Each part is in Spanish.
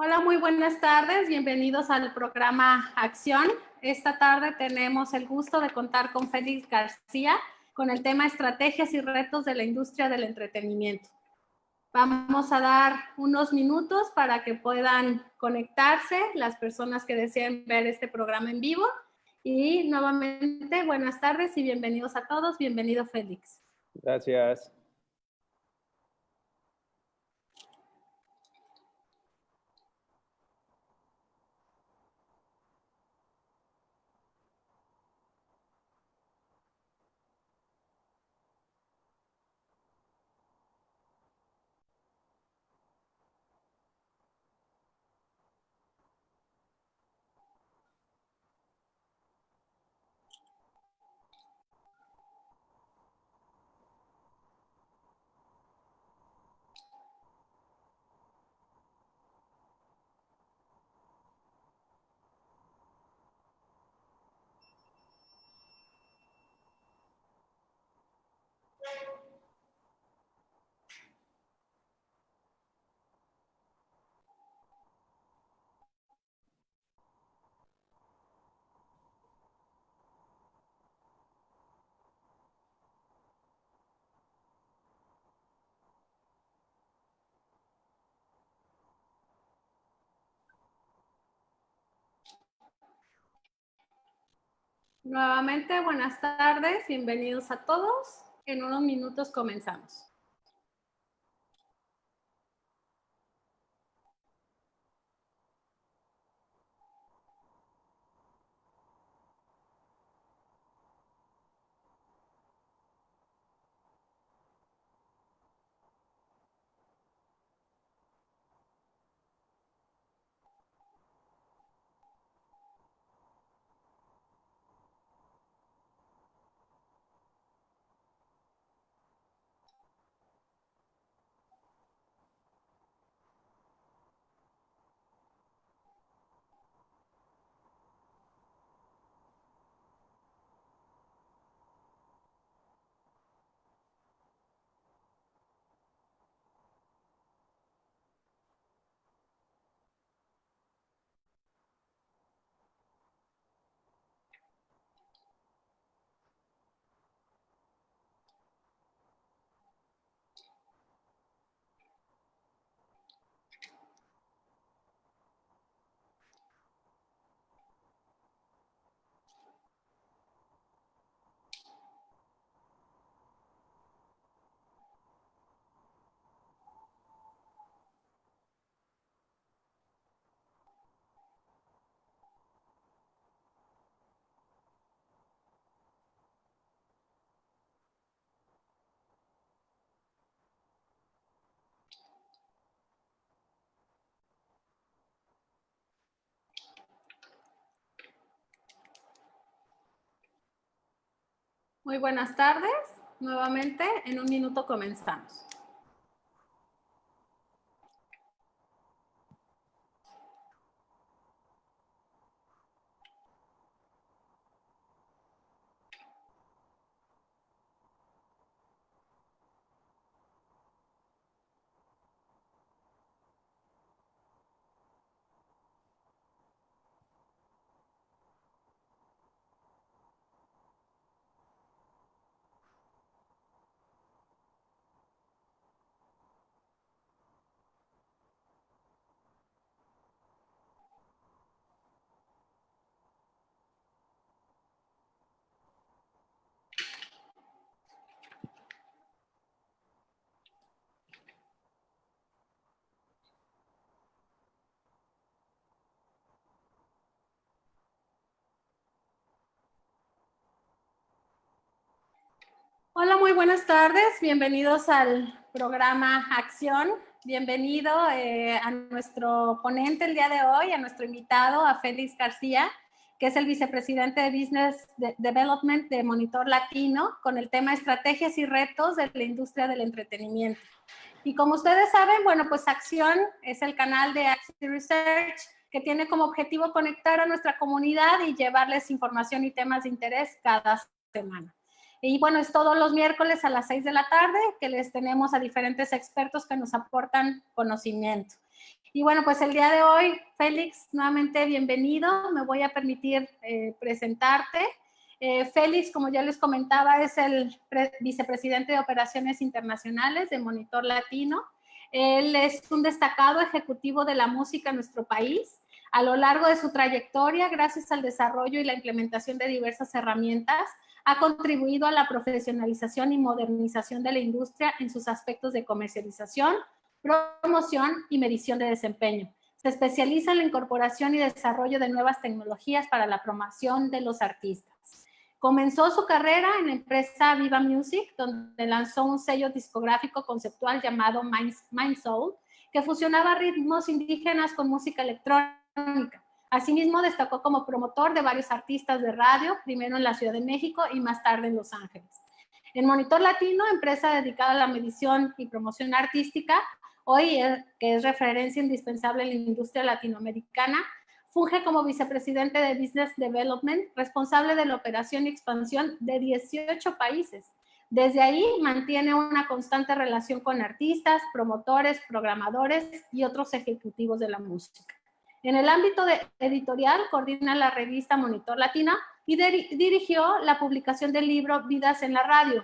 Hola, muy buenas tardes. Bienvenidos al programa Acción. Esta tarde tenemos el gusto de contar con Félix García con el tema Estrategias y retos de la industria del entretenimiento. Vamos a dar unos minutos para que puedan conectarse las personas que deseen ver este programa en vivo. Y nuevamente, buenas tardes y bienvenidos a todos. Bienvenido, Félix. Gracias. Nuevamente, buenas tardes. Bienvenidos a todos. En unos minutos comenzamos. Muy buenas tardes. Nuevamente, en un minuto comenzamos. Hola, muy buenas tardes. Bienvenidos al programa Acción. Bienvenido a nuestro ponente el día de hoy, a nuestro invitado, a Félix García, que es el vicepresidente de Business Development de Monitor Latino, con el tema Estrategias y retos de la industria del entretenimiento. Y como ustedes saben, bueno, pues Acción es el canal de Acción Research que tiene como objetivo conectar a nuestra comunidad y llevarles información y temas de interés cada semana. Y bueno, es todos los miércoles a las 6 de la tarde que les tenemos a diferentes expertos que nos aportan conocimiento. Y bueno, pues el día de hoy, Félix, nuevamente bienvenido. Me voy a permitir presentarte. Félix, como ya les comentaba, es el vicepresidente de Operaciones Internacionales de Monitor Latino. Él es un destacado ejecutivo de la música en nuestro país. A lo largo de su trayectoria, gracias al desarrollo y la implementación de diversas herramientas, ha contribuido a la profesionalización y modernización de la industria en sus aspectos de comercialización, promoción y medición de desempeño. Se especializa en la incorporación y desarrollo de nuevas tecnologías para la promoción de los artistas. Comenzó su carrera en la empresa Viva Music, donde lanzó un sello discográfico conceptual llamado Mind Soul, que fusionaba ritmos indígenas con música electrónica. Asimismo, destacó como promotor de varios artistas de radio, primero en la Ciudad de México y más tarde en Los Ángeles. En Monitor Latino, empresa dedicada a la medición y promoción artística, hoy que es referencia indispensable en la industria latinoamericana, funge como vicepresidente de Business Development, responsable de la operación y expansión de 18 países. Desde ahí mantiene una constante relación con artistas, promotores, programadores y otros ejecutivos de la música. En el ámbito editorial, coordina la revista Monitor Latina y dirigió la publicación del libro Vidas en la Radio,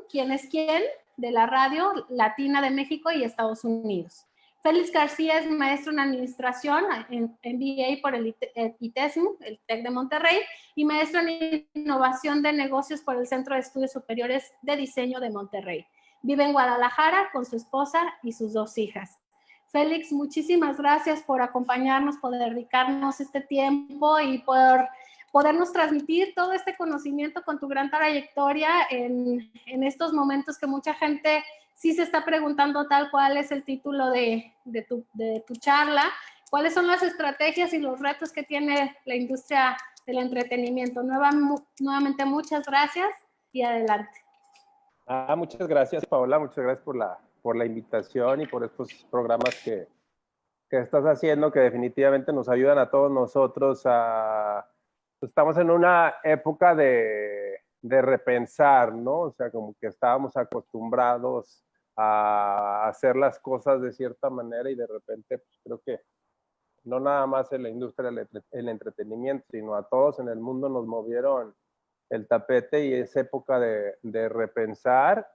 ¿Quién es quién? De la radio latina de México y Estados Unidos. Félix García es maestro en administración, en MBA por el ITESM, el TEC de Monterrey, y maestro en innovación de negocios por el Centro de Estudios Superiores de Diseño de Monterrey. Vive en Guadalajara con su esposa y sus 2 hijas. Félix, muchísimas gracias por acompañarnos, por dedicarnos este tiempo y por podernos transmitir todo este conocimiento con tu gran trayectoria en estos momentos que mucha gente sí se está preguntando tal cual es el título de tu charla, cuáles son las estrategias y los retos que tiene la industria del entretenimiento. Nuevamente, muchas gracias y adelante. Muchas gracias, Paola, muchas gracias por la invitación y por estos programas que estás haciendo, que definitivamente nos ayudan a todos nosotros a... Estamos en una época de repensar, ¿no? O sea, como que estábamos acostumbrados a hacer las cosas de cierta manera y de repente pues, creo que no nada más en la industria del entretenimiento, sino a todos en el mundo nos movieron el tapete y es época de repensar,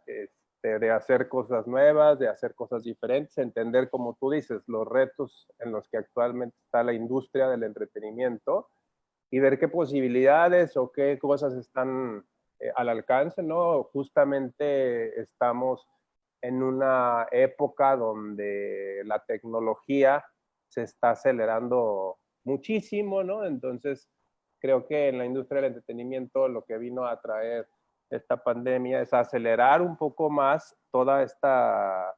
de hacer cosas nuevas, de hacer cosas diferentes, entender, como tú dices, los retos en los que actualmente está la industria del entretenimiento y ver qué posibilidades o qué cosas están al alcance, ¿no? Justamente estamos en una época donde la tecnología se está acelerando muchísimo, ¿no? Entonces, creo que en la industria del entretenimiento lo que vino a traer esta pandemia es acelerar un poco más toda esta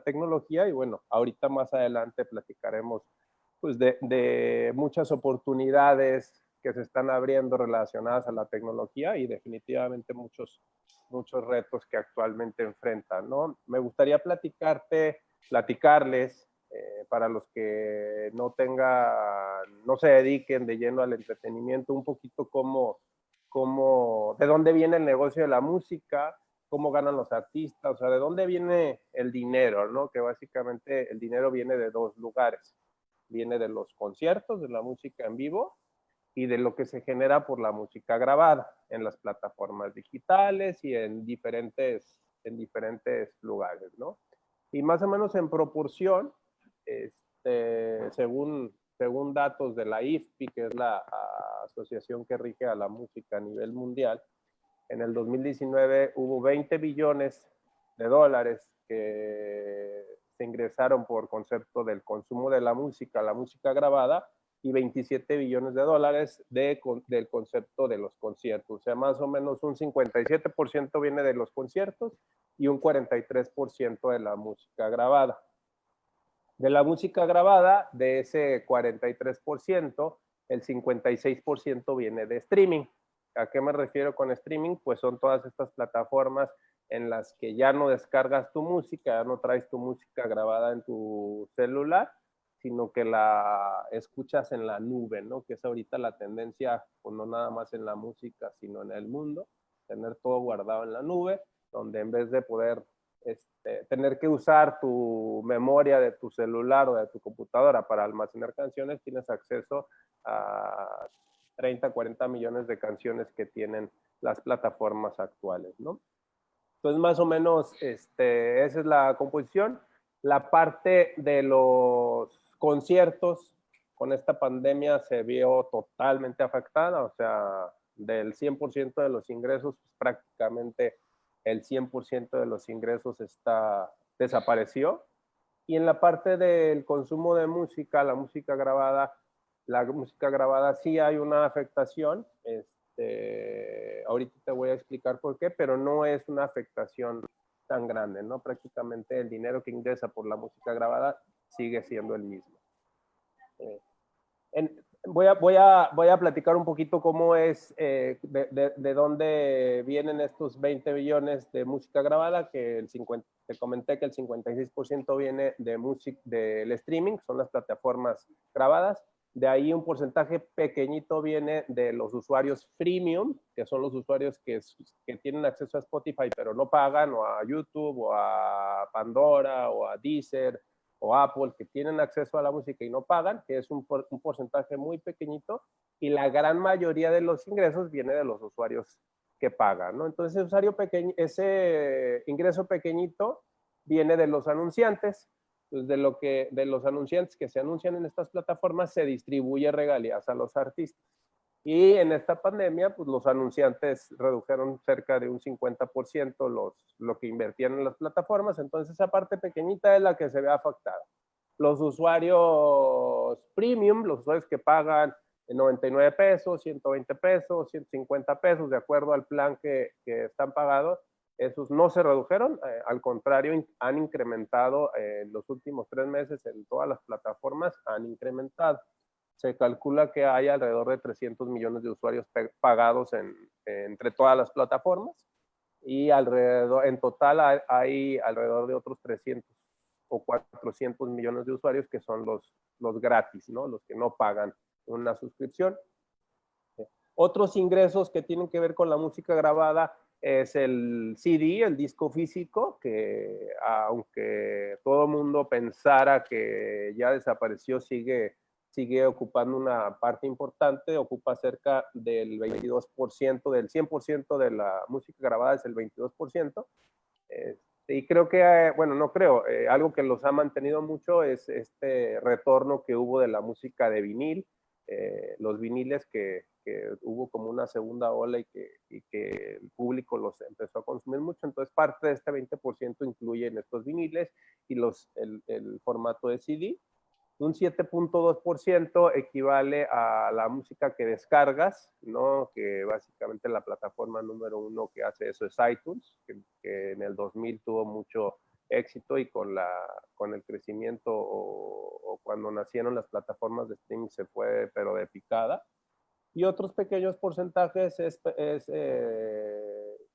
tecnología y bueno, ahorita más adelante platicaremos pues de muchas oportunidades que se están abriendo relacionadas a la tecnología y definitivamente muchos retos que actualmente enfrentan, ¿no? Me gustaría platicarles para los que no se dediquen de lleno al entretenimiento, un poquito de dónde viene el negocio de la música, cómo ganan los artistas, o sea, de dónde viene el dinero, ¿no? Que básicamente el dinero viene de 2 lugares. Viene de los conciertos, de la música en vivo y de lo que se genera por la música grabada en las plataformas digitales y en diferentes lugares, ¿no? Y más o menos en proporción, según datos de la IFPI, que es la asociación que rige a la música a nivel mundial, en el 2019 hubo 20 billones de dólares que se ingresaron por concepto del consumo de la música grabada y 27 billones de dólares del concepto de los conciertos. O sea, más o menos un 57% viene de los conciertos y un 43% de la música grabada. De la música grabada, de ese 43%, el 56% viene de streaming. ¿A qué me refiero con streaming? Pues son todas estas plataformas en las que ya no descargas tu música, ya no traes tu música grabada en tu celular, sino que la escuchas en la nube, ¿no? Que es ahorita la tendencia, pues no nada más en la música, sino en el mundo, tener todo guardado en la nube, donde en vez de poder tener que usar tu memoria de tu celular o de tu computadora para almacenar canciones, tienes acceso a 30, 40 millones de canciones que tienen las plataformas actuales, ¿no? Entonces, más o menos, esa es la composición. La parte de los conciertos con esta pandemia se vio totalmente afectada, o sea, del 100% de los ingresos, pues, prácticamente el 100% de los ingresos desapareció. Y en la parte del consumo de música, la música grabada sí hay una afectación. Ahorita te voy a explicar por qué, pero no es una afectación tan grande, ¿no? Prácticamente el dinero que ingresa por la música grabada sigue siendo el mismo. Voy a platicar un poquito cómo es, de dónde vienen estos 20 billones de música grabada, que te comenté que el 56% viene del streaming, son las plataformas grabadas. De ahí un porcentaje pequeñito viene de los usuarios freemium, que son los usuarios que tienen acceso a Spotify, pero no pagan, o a YouTube, o a Pandora, o a Deezer, o Apple, que tienen acceso a la música y no pagan, que es un porcentaje muy pequeñito, y la gran mayoría de los ingresos viene de los usuarios que pagan, ¿no? Entonces, ese ingreso pequeñito viene de los anunciantes. Pues de los anunciantes que se anuncian en estas plataformas se distribuye regalías a los artistas. Y en esta pandemia, pues los anunciantes redujeron cerca de un 50% lo que invertían en las plataformas, entonces esa parte pequeñita es la que se ve afectada. Los usuarios premium, los usuarios que pagan 99 pesos, 120 pesos, 150 pesos, de acuerdo al plan que están pagados, esos no se redujeron, al contrario, han incrementado en los últimos 3 meses en todas las plataformas, han incrementado. Se calcula que hay alrededor de 300 millones de usuarios pagados entre todas las plataformas, y en total hay alrededor de otros 300 o 400 millones de usuarios que son los gratis, ¿no? Los que no pagan una suscripción. Otros ingresos que tienen que ver con la música grabada es el CD, el disco físico, que aunque todo el mundo pensara que ya desapareció, sigue ocupando una parte importante, ocupa cerca del 22%, del 100% de la música grabada es el 22%. Y creo que, bueno, no creo, algo que los ha mantenido mucho es este retorno que hubo de la música de vinil, los viniles que hubo como una segunda ola y que el público los empezó a consumir mucho, entonces parte de este 20% incluye en estos viniles y el formato de CD. Un 7.2% equivale a la música que descargas, ¿no? Que básicamente la plataforma número 1 que hace eso es iTunes, que en el 2000 tuvo mucho éxito, y con el crecimiento o cuando nacieron las plataformas de streaming se fue, pero de picada. Y otros pequeños porcentajes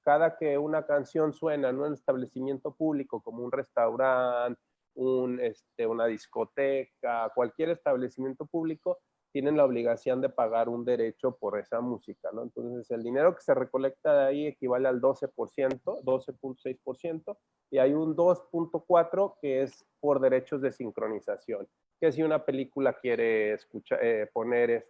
cada que una canción suena en un establecimiento público como un restaurante, una discoteca, cualquier establecimiento público, tienen la obligación de pagar un derecho por esa música, ¿no? Entonces, el dinero que se recolecta de ahí equivale al 12%, 12.6%, y hay un 2.4% que es por derechos de sincronización. Que si una película quiere poner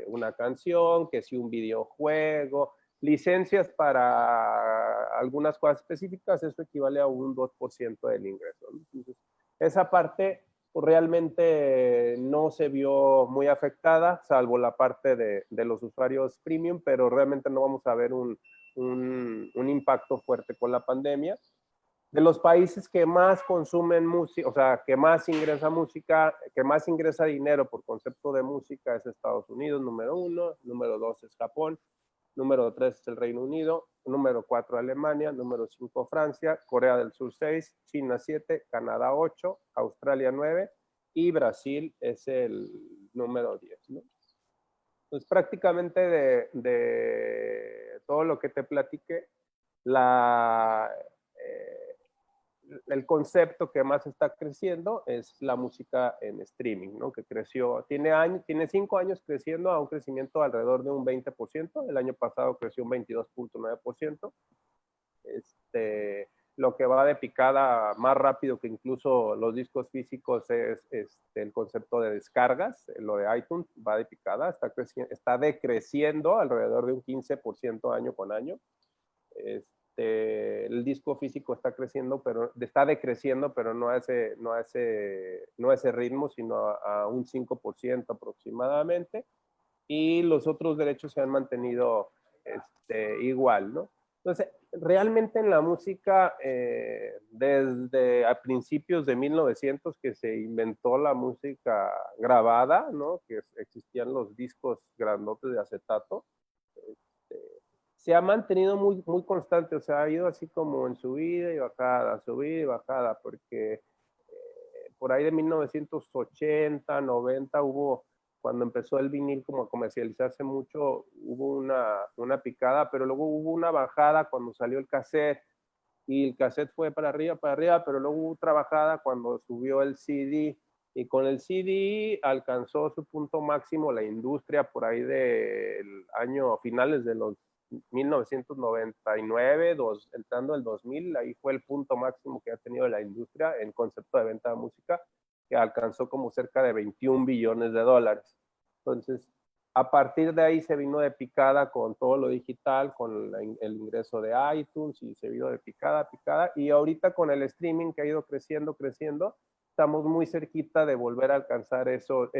una canción, que si un videojuego, licencias para algunas cosas específicas, eso equivale a un 2% del ingreso, ¿no? Entonces, esa parte pues, realmente no se vio muy afectada, salvo la parte de los usuarios premium, pero realmente no vamos a ver un impacto fuerte con la pandemia. De los países que más consumen música, o sea, que más ingresa música, que más ingresa dinero por concepto de música, es Estados Unidos, número 1, número 2 es Japón, número 3 es el Reino Unido, número 4 Alemania, número 5 Francia, Corea del Sur 6, China 7, Canadá 8, Australia 9 y Brasil es el número 10, ¿no? Pues prácticamente de todo lo que te platiqué, el concepto que más está creciendo es la música en streaming, ¿no? Que creció, tiene 5 años creciendo a un crecimiento alrededor de un 20%, el año pasado creció un 22.9%. Lo que va de picada más rápido que incluso los discos físicos es el concepto de descargas. Lo de iTunes va de picada, está decreciendo alrededor de un 15% año con año. El disco físico está decreciendo, pero no a ese ritmo, sino a un 5% aproximadamente. Y los otros derechos se han mantenido igual, ¿no? Entonces, realmente en la música, desde a principios de 1900 que se inventó la música grabada, ¿no? Que existían los discos grandotes de acetato, se ha mantenido muy, muy constante, o sea, ha ido así como en subida y bajada, porque por ahí de 1980, 90 cuando empezó el vinil como a comercializarse mucho, hubo una picada, pero luego hubo una bajada cuando salió el cassette, y el cassette fue para arriba, pero luego hubo otra bajada cuando subió el CD, y con el CD alcanzó su punto máximo la industria por ahí del año finales de los 1999, entrando el 2000, ahí fue el punto máximo que ha tenido la industria en concepto de venta de música, que alcanzó como cerca de 21 billones de dólares. Entonces, a partir de ahí se vino de picada con todo lo digital, con el ingreso de iTunes, y se vino de picada, y ahorita con el streaming que ha ido creciendo, estamos muy cerquita de volver a alcanzar esos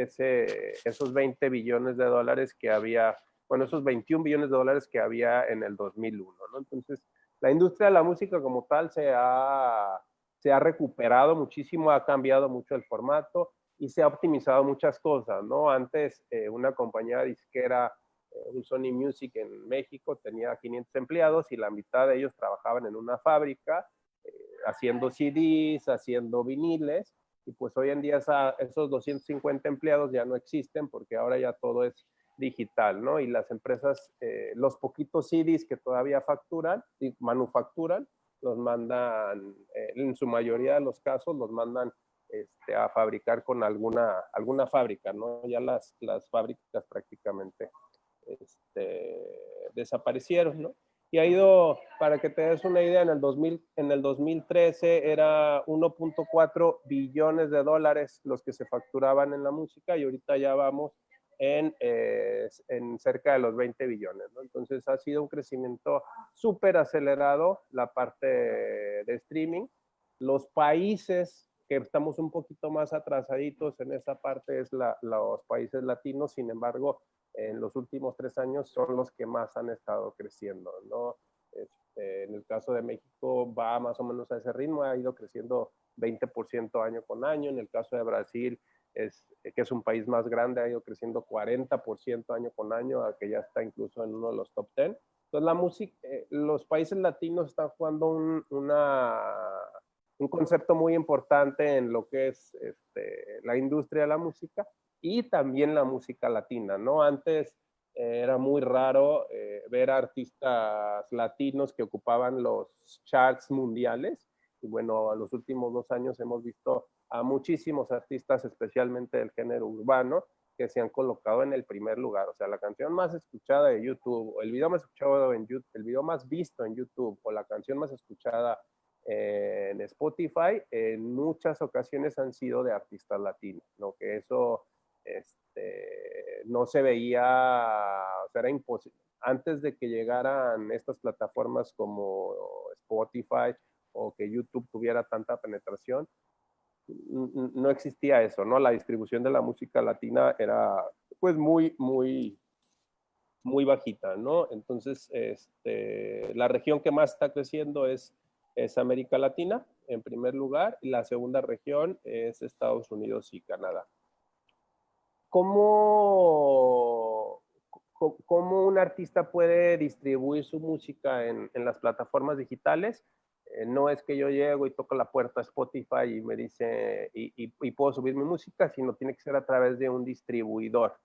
20 billones de dólares que había, bueno, esos 21 billones de dólares que había en el 2001, ¿no? Entonces, la industria de la música como tal se ha recuperado muchísimo, ha cambiado mucho el formato y se ha optimizado muchas cosas, ¿no? Antes, una compañía disquera, un Sony Music en México, tenía 500 empleados y la mitad de ellos trabajaban en una fábrica, haciendo CDs, haciendo viniles, y pues hoy en día esos 250 empleados ya no existen porque ahora ya todo es digital, ¿no? Y las empresas, los poquitos CDs que todavía facturan y manufacturan, los mandan, en su mayoría de los casos, los mandan a fabricar con alguna fábrica, ¿no? Ya las fábricas prácticamente desaparecieron, ¿no? Y ha ido, para que te des una idea, en el 2013 era 1.4 billones de dólares los que se facturaban en la música, y ahorita ya vamos en cerca de los 20 billones, ¿no? Entonces ha sido un crecimiento súper acelerado la parte de streaming. Los países que estamos un poquito más atrasaditos en esa parte es los países latinos. Sin embargo, en los últimos 3 años son los que más han estado creciendo, ¿no? En el caso de México va más o menos a ese ritmo, ha ido creciendo 20% año con año. En el caso de Brasil, que es un país más grande, ha ido creciendo 40% año con año, a que ya está incluso en uno de los top 10. Entonces, la música, los países latinos están jugando un concepto muy importante en lo que es la industria de la música y también la música latina, ¿no? Antes era muy raro ver artistas latinos que ocupaban los charts mundiales, y bueno, a los últimos 2 años hemos visto a muchísimos artistas, especialmente del género urbano, que se han colocado en el primer lugar. O sea, la canción más escuchada de YouTube, o el video más escuchado en YouTube, el video más visto en YouTube, o la canción más escuchada en Spotify, en muchas ocasiones han sido de artistas latinos, ¿no? Que eso no se veía, o sea, era imposible. Antes de que llegaran estas plataformas como Spotify o que YouTube tuviera tanta penetración, no existía eso, ¿no? La distribución de la música latina era pues muy, muy, muy bajita, ¿no? Entonces, la región que más está creciendo es América Latina, en primer lugar, y la segunda región es Estados Unidos y Canadá. ¿Cómo un artista puede distribuir su música en las plataformas digitales? No es que yo llego y toco la puerta a Spotify y me dice, y puedo subir mi música, sino tiene que ser a través de un distribuidor.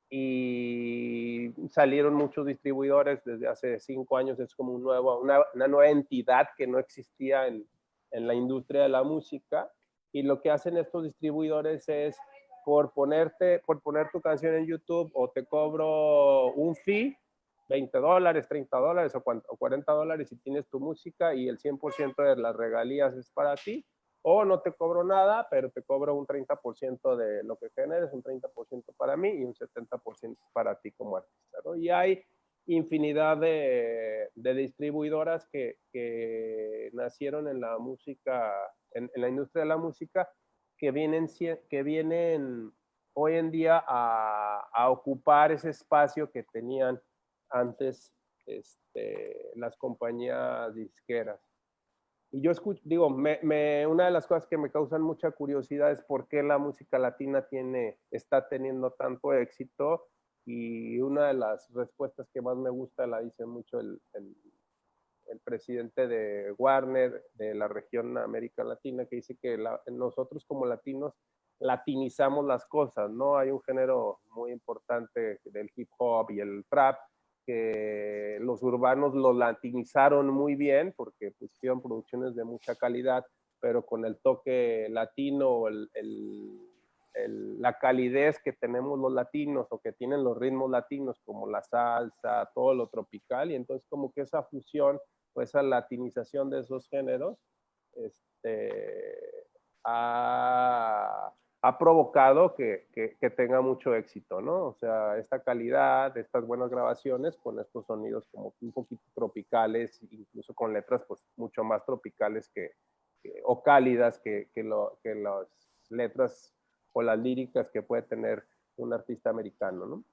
Y salieron muchos distribuidores desde hace 5 años, es como una nueva entidad que no existía en la industria de la música, y lo que hacen estos distribuidores es, por poner tu canción en YouTube, o te cobro un fee $20, $30 o $40 si tienes tu música y el 100% de las regalías es para ti, o no te cobro nada, pero te cobro un 30% de lo que generes, un 30% para mí y un 70% para ti como artista, ¿no? Y hay infinidad de distribuidoras que nacieron en la música, en la industria de la música, que vienen hoy en día a ocupar ese espacio que tenían antes las compañías disqueras. Y yo digo, una de las cosas que me causan mucha curiosidad es por qué la música latina está teniendo tanto éxito, y una de las respuestas que más me gusta la dice mucho el presidente de Warner de la región América Latina, que dice que nosotros como latinos latinizamos las cosas, ¿no? Hay un género muy importante del hip hop y el trap, que los urbanos lo latinizaron muy bien porque pusieron producciones de mucha calidad, pero con el toque latino, la calidez que tenemos los latinos o que tienen los ritmos latinos como la salsa, todo lo tropical, y entonces como que esa fusión o esa latinización de esos géneros ha provocado que tenga mucho éxito, ¿no? O sea, esta calidad, estas buenas grabaciones con estos sonidos como un poquito tropicales, incluso con letras pues mucho más tropicales o cálidas que las letras o las líricas que puede tener un artista americano, ¿no?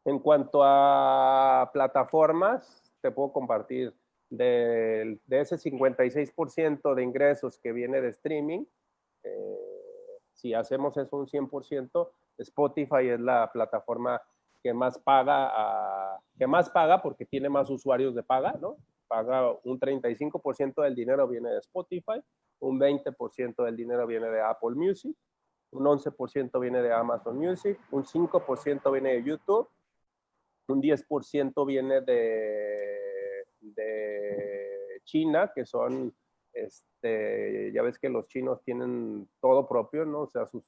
En cuanto a plataformas, te puedo compartir de ese 56% de ingresos que viene de streaming. Si hacemos eso un 100%, Spotify es la plataforma que más paga, porque tiene más usuarios de paga, ¿no? Paga un 35% del dinero viene de Spotify, un 20% del dinero viene de Apple Music, un 11% viene de Amazon Music, un 5% viene de YouTube, un 10% viene de China, que son, ya ves que los chinos tienen todo propio, ¿no? O sea, se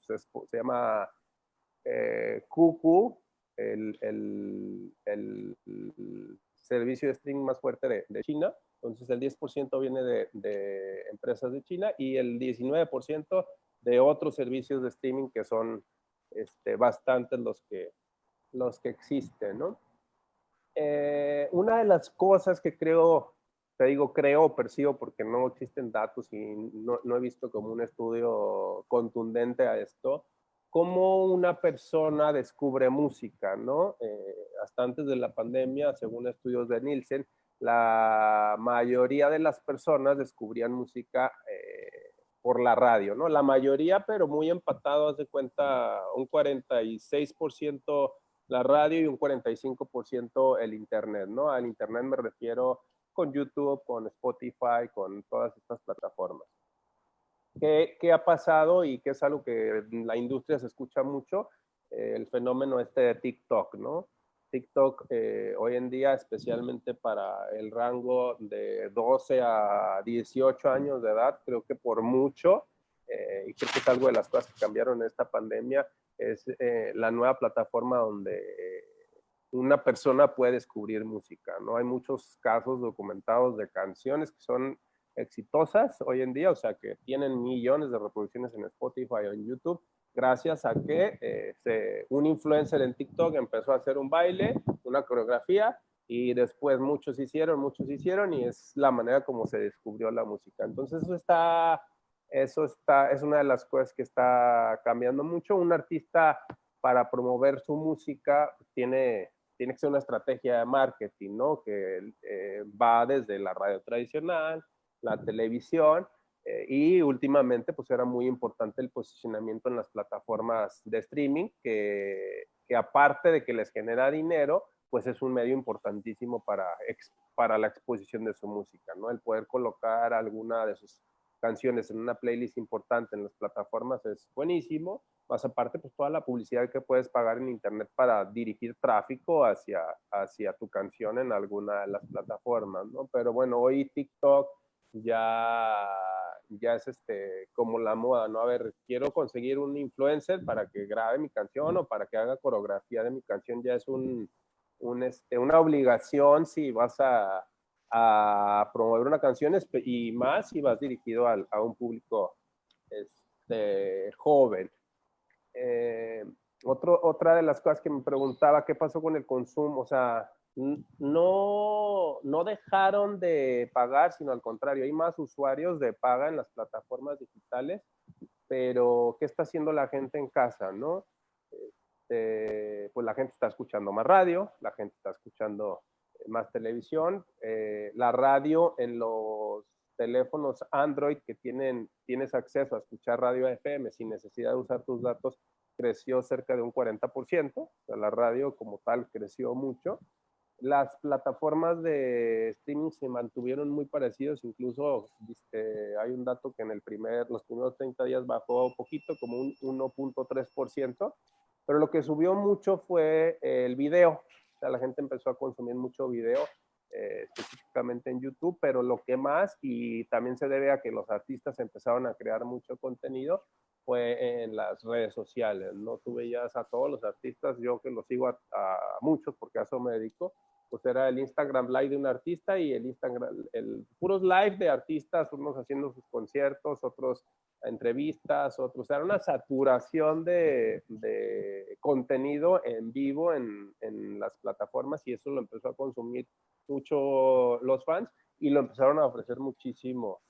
llama QQ, el servicio de streaming más fuerte de China. Entonces el 10% viene de empresas de China y el 19% de otros servicios de streaming que son bastantes los que existen, ¿no? Una de las cosas que creo, te digo creo o percibo porque no existen datos y no he visto como un estudio contundente a esto, cómo una persona descubre música, ¿no? Hasta antes de la pandemia, según estudios de Nielsen, la mayoría de las personas descubrían música por la radio, ¿no? La mayoría, pero muy empatado, haz de cuenta, un 46% la radio y un 45% el internet, ¿no? Al internet me refiero con YouTube, con Spotify, con todas estas plataformas. ¿Qué ha pasado y qué es algo que en la industria se escucha mucho? El fenómeno de TikTok, ¿no? TikTok hoy en día, especialmente para el rango de 12 a 18 años de edad, creo que por mucho, y creo que es algo de las cosas que cambiaron en esta pandemia, es la nueva plataforma donde una persona puede descubrir música, ¿no? Hay muchos casos documentados de canciones que son exitosas hoy en día, o sea, que tienen millones de reproducciones en Spotify o en YouTube, gracias a que un influencer en TikTok empezó a hacer un baile, una coreografía, y después muchos hicieron, y es la manera como se descubrió la música. Entonces es una de las cosas que está cambiando mucho. Un artista, para promover su música, tiene que ser una estrategia de marketing, ¿no? Que va desde la radio tradicional, la televisión, y últimamente pues era muy importante el posicionamiento en las plataformas de streaming, que aparte de que les genera dinero, pues es un medio importantísimo para la exposición de su música, ¿no? El poder colocar alguna de sus canciones en una playlist importante en las plataformas es buenísimo. Más aparte, pues toda la publicidad que puedes pagar en internet para dirigir tráfico hacia tu canción en alguna de las plataformas, ¿no? Pero bueno, hoy TikTok ya es como la moda, ¿no? A ver, quiero conseguir un influencer para que grabe mi canción o para que haga coreografía de mi canción, ya es una obligación si vas a promover una canción y más si vas dirigido a un público joven. Otra de las cosas que me preguntaba, ¿qué pasó con el consumo? O sea, no dejaron de pagar, sino al contrario, hay más usuarios de paga en las plataformas digitales, pero ¿qué está haciendo la gente en casa, no? Pues la gente está escuchando más radio, la gente está escuchando más televisión, la radio en los teléfonos Android que tienes acceso a escuchar radio FM sin necesidad de usar tus datos, creció cerca de un 40%, o sea, la radio como tal creció mucho. Las plataformas de streaming se mantuvieron muy parecidos, incluso hay un dato que en los primeros 30 días bajó un poquito, como un 1.3%, pero lo que subió mucho fue el video. O sea, la gente empezó a consumir mucho video, específicamente en YouTube, pero lo que más, y también se debe a que los artistas empezaron a crear mucho contenido, fue en las redes sociales, ¿no? Tú veías a todos los artistas, yo que los sigo a muchos, porque a eso me dedico, pues era el Instagram Live de un artista y puros live de artistas, unos haciendo sus conciertos, otros entrevistas, otros, era una saturación de contenido en vivo en las plataformas y eso lo empezó a consumir mucho los fans y lo empezaron a ofrecer muchísimo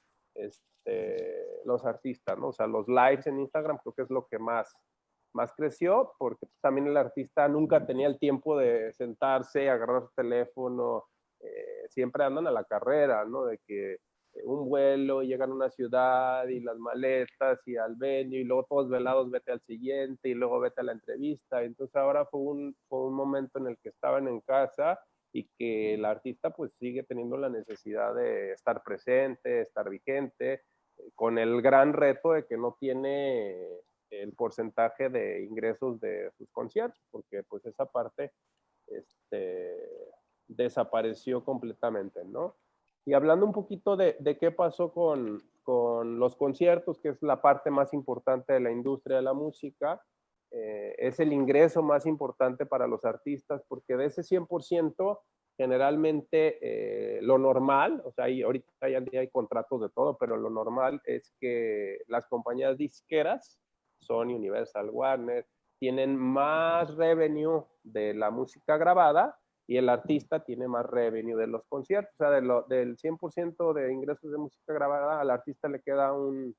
los artistas, ¿no? O sea, los lives en Instagram creo que es lo que más creció, porque también el artista nunca tenía el tiempo de sentarse, agarrar su teléfono, siempre andan a la carrera, ¿no? De que un vuelo, llegan a una ciudad y las maletas y al venue y luego todos velados, vete al siguiente y luego vete a la entrevista. Entonces ahora fue un momento en el que estaban en casa y que el artista pues sigue teniendo la necesidad de estar presente, estar vigente, con el gran reto de que no tiene el porcentaje de ingresos de sus conciertos, porque pues esa parte desapareció completamente, ¿no? Y hablando un poquito de qué pasó con los conciertos, que es la parte más importante de la industria de la música, es el ingreso más importante para los artistas, porque de ese 100%, generalmente lo normal, o sea, ahorita hay contratos de todo, pero lo normal es que las compañías disqueras, Sony, Universal, Warner, tienen más revenue de la música grabada y el artista tiene más revenue de los conciertos. O sea, del 100% de ingresos de música grabada, al artista le queda un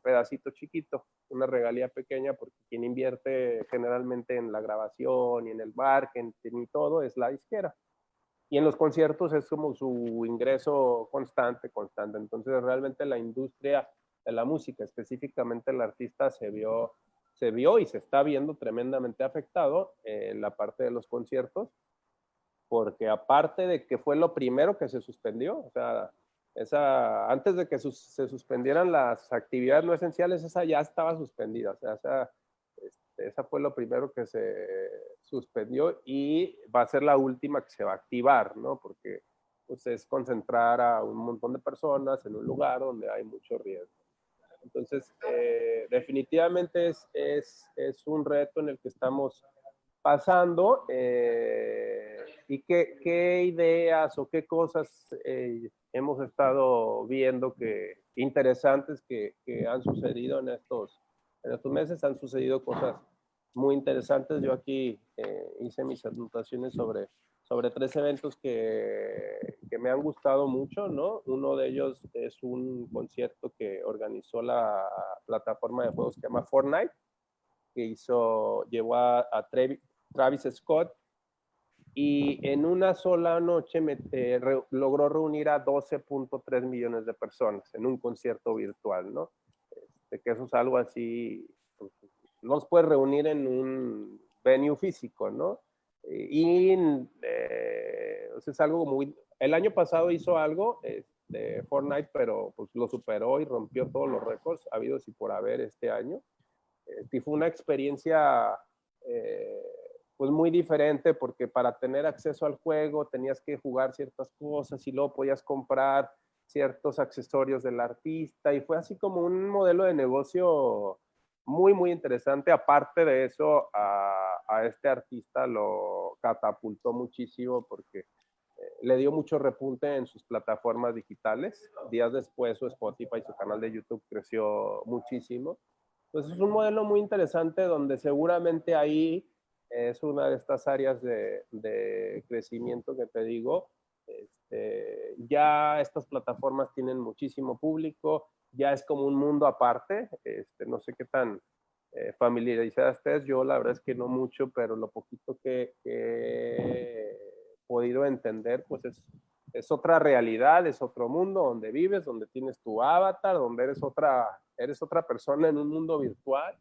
pedacito chiquito, una regalía pequeña, porque quien invierte generalmente en la grabación y en el marketing y todo es la disquera. Y en los conciertos es como su ingreso constante. Entonces realmente la industria de la música, específicamente el artista, se vio y se está viendo tremendamente afectado en la parte de los conciertos, porque aparte de que fue lo primero que se suspendió, o sea, antes de que se suspendieran las actividades no esenciales, esa ya estaba suspendida, o sea, esa fue lo primero que se suspendió y va a ser la última que se va a activar, ¿no? Porque pues, es concentrar a un montón de personas en un lugar donde hay mucho riesgo. Entonces, definitivamente es un reto en el que estamos pasando y qué ideas o qué cosas hemos estado viendo que interesantes que han sucedido en estos meses. Han sucedido cosas muy interesantes. Yo aquí hice mis anotaciones sobre 3 eventos que me han gustado mucho, ¿no? Uno de ellos es un concierto que organizó la plataforma de juegos que se llama Fortnite, que llevó a Travis Scott y en una sola noche logró reunir a 12.3 millones de personas en un concierto virtual, ¿no? Que eso es algo así, pues, no los puedes reunir en un venue físico, ¿no? Y es algo muy... El año pasado hizo algo, Fortnite, pero pues lo superó y rompió todos los récords habidos y por haber este año. Y fue una experiencia pues muy diferente, porque para tener acceso al juego tenías que jugar ciertas cosas y luego podías comprar ciertos accesorios del artista y fue así como un modelo de negocio muy, muy interesante. Aparte de eso, a este artista lo catapultó muchísimo porque le dio mucho repunte en sus plataformas digitales. Días después su Spotify, su canal de YouTube creció muchísimo. Entonces es un modelo muy interesante donde seguramente ahí es una de estas áreas de crecimiento que te digo. Ya estas plataformas tienen muchísimo público, ya es como un mundo aparte. No sé qué tan familiarizada estés, yo la verdad es que no mucho, pero lo poquito que he podido entender, pues es otra realidad, es otro mundo donde vives, donde tienes tu avatar, donde eres otra persona en un mundo virtual.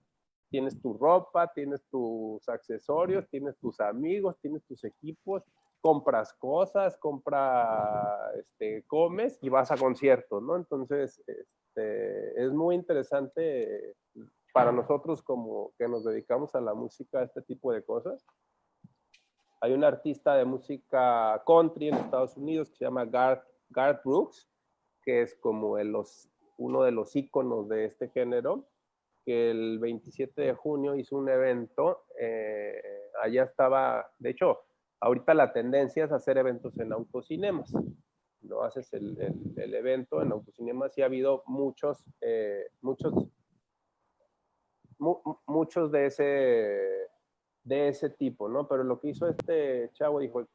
Tienes tu ropa, tienes tus accesorios, tienes tus amigos, tienes tus equipos, compras cosas, comes y vas a conciertos, ¿no? Entonces, es muy interesante para nosotros como que nos dedicamos a la música, a este tipo de cosas. Hay un artista de música country en Estados Unidos que se llama Garth Brooks, que es como uno de los íconos de este género, que el 27 de junio hizo un evento. Allá estaba, de hecho, ahorita la tendencia es hacer eventos en autocinemas. No haces el evento en autocinemas y ha habido muchos de ese tipo, ¿no? Pero lo que hizo este chavo, dijo,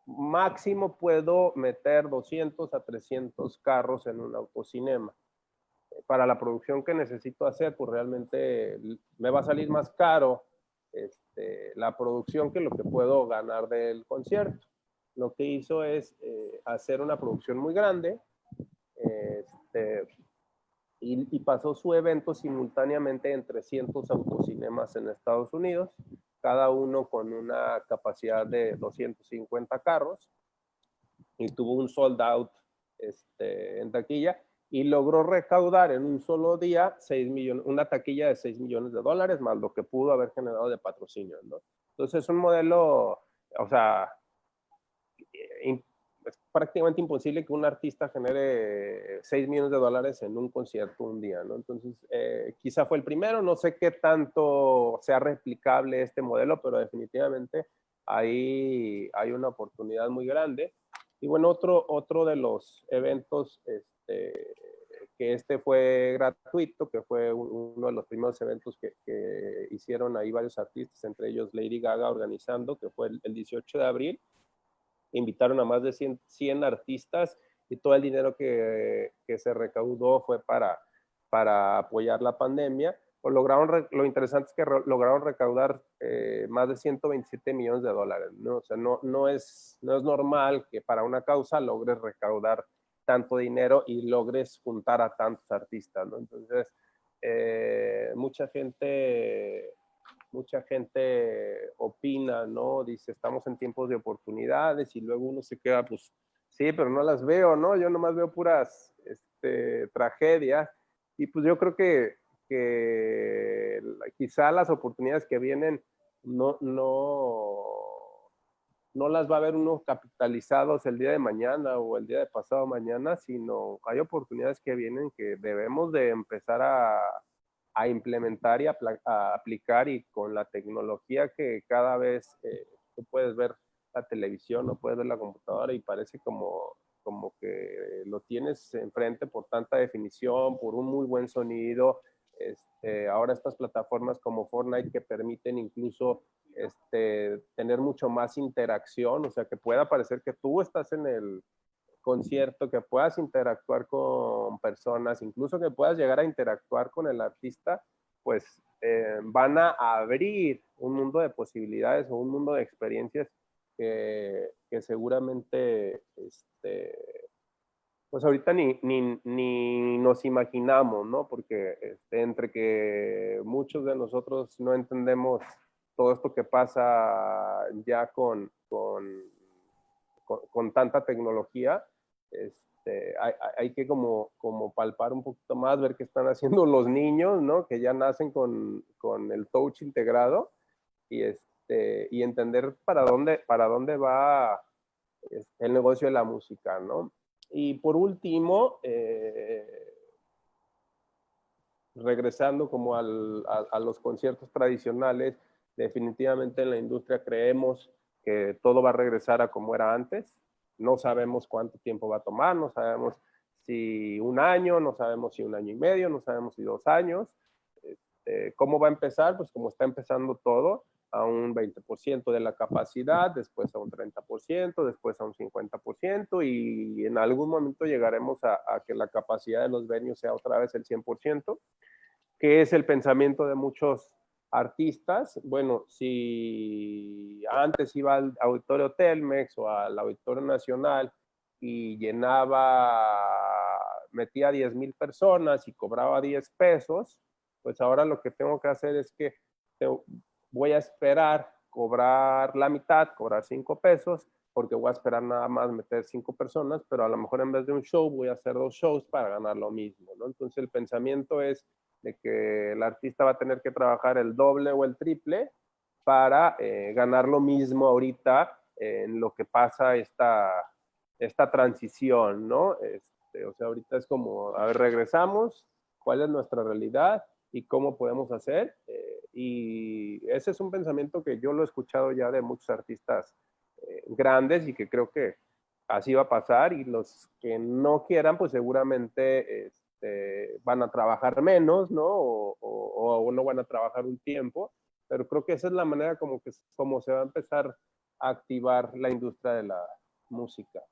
máximo puedo meter 200 a 300 carros en un autocinema. Para la producción que necesito hacer, pues realmente me va a salir más caro la producción que lo que puedo ganar del concierto. Lo que hizo es hacer una producción muy grande, y pasó su evento simultáneamente en 300 autocinemas en Estados Unidos, cada uno con una capacidad de 250 carros, y tuvo un sold out en taquilla, y logró recaudar en un solo día 6 millones, una taquilla de $6 millones, más lo que pudo haber generado de patrocinio, ¿no? Entonces es un modelo, o sea, es prácticamente imposible que un artista genere $6 millones en un concierto un día, ¿no? Entonces, quizá fue el primero, no sé qué tanto sea replicable este modelo, pero definitivamente ahí hay una oportunidad muy grande. Y bueno, otro de los eventos, que fue gratuito, que fue uno de los primeros eventos que hicieron ahí varios artistas, entre ellos Lady Gaga organizando, que fue el 18 de abril. Invitaron a más de 100 artistas y todo el dinero que se recaudó fue para apoyar la pandemia. Lo interesante es que lograron recaudar más de $127 millones, ¿no? O sea, no es normal que para una causa logres recaudar tanto dinero y logres juntar a tantos artistas, ¿no? Entonces, mucha gente opina, ¿no? Dice, estamos en tiempos de oportunidades, y luego uno se queda, pues, sí, pero no las veo, ¿no? Yo nomás veo puras tragedias, y pues yo creo que quizá las oportunidades que vienen no las va a ver uno capitalizados el día de mañana o el día de pasado mañana, sino hay oportunidades que vienen que debemos de empezar a implementar y a aplicar, y con la tecnología que cada vez tú puedes ver la televisión o puedes ver la computadora y parece como que lo tienes enfrente por tanta definición, por un muy buen sonido. Ahora estas plataformas como Fortnite que permiten incluso tener mucho más interacción, o sea, que pueda parecer que tú estás en el concierto, que puedas interactuar con personas, incluso que puedas llegar a interactuar con el artista, pues van a abrir un mundo de posibilidades o un mundo de experiencias que seguramente pues ahorita ni nos imaginamos, ¿no? Porque entre que muchos de nosotros no entendemos todo esto que pasa ya con tanta tecnología, hay que como palpar un poquito más, ver qué están haciendo los niños, ¿no? Que ya nacen con el touch integrado, y, y entender para dónde va el negocio de la música, ¿no? Y por último, regresando como a los conciertos tradicionales, Definitivamente en la industria creemos que todo va a regresar a como era antes. No sabemos cuánto tiempo va a tomar, no sabemos si un año, no sabemos si un año y medio, no sabemos si 2 años. ¿Cómo va a empezar? Pues como está empezando todo, a un 20% de la capacidad, después a un 30%, después a un 50% y en algún momento llegaremos a que la capacidad de los venues sea otra vez el 100%, que es el pensamiento de muchos artistas. Bueno, si antes iba al Auditorio Telmex o al Auditorio Nacional y metía 10,000 personas y cobraba 10 pesos, pues ahora lo que tengo que hacer es que voy a esperar cobrar la mitad, cobrar 5 pesos, porque voy a esperar nada más meter 5 personas, pero a lo mejor en vez de un show voy a hacer 2 shows para ganar lo mismo, ¿no? Entonces el pensamiento es de que el artista va a tener que trabajar el doble o el triple para ganar lo mismo ahorita en lo que pasa esta transición, ¿no? O sea, ahorita es como, a ver, regresamos, ¿cuál es nuestra realidad y cómo podemos hacer? Y ese es un pensamiento que yo lo he escuchado ya de muchos artistas grandes y que creo que así va a pasar, y los que no quieran, pues seguramente van a trabajar menos, ¿no? O no van a trabajar un tiempo, pero creo que esa es la manera como se va a empezar a activar la industria de la música.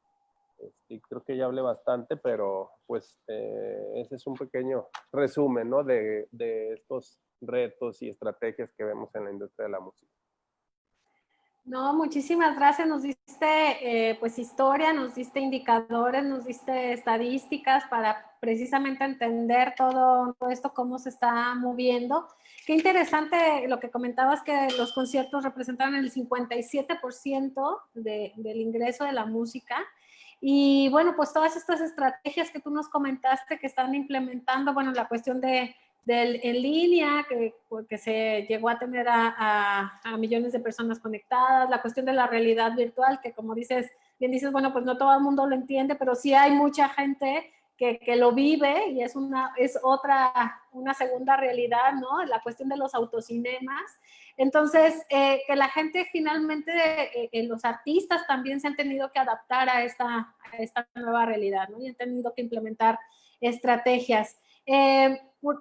Creo que ya hablé bastante, pero pues ese es un pequeño resumen, ¿no? De estos retos y estrategias que vemos en la industria de la música. No, muchísimas gracias. Nos diste pues historia, nos diste indicadores, nos diste estadísticas para precisamente entender todo esto, cómo se está moviendo. Qué interesante lo que comentabas, que los conciertos representaron el 57% del ingreso de la música. Y bueno, pues todas estas estrategias que tú nos comentaste que están implementando, bueno, la cuestión en línea, que se llegó a tener a millones de personas conectadas, la cuestión de la realidad virtual, que como bien dices, bueno, pues no todo el mundo lo entiende, pero sí hay mucha gente que lo vive y es una segunda realidad, ¿no? La cuestión de los autocinemas. Entonces, que la gente finalmente, los artistas también se han tenido que adaptar a esta nueva realidad, ¿no? Y han tenido que implementar estrategias.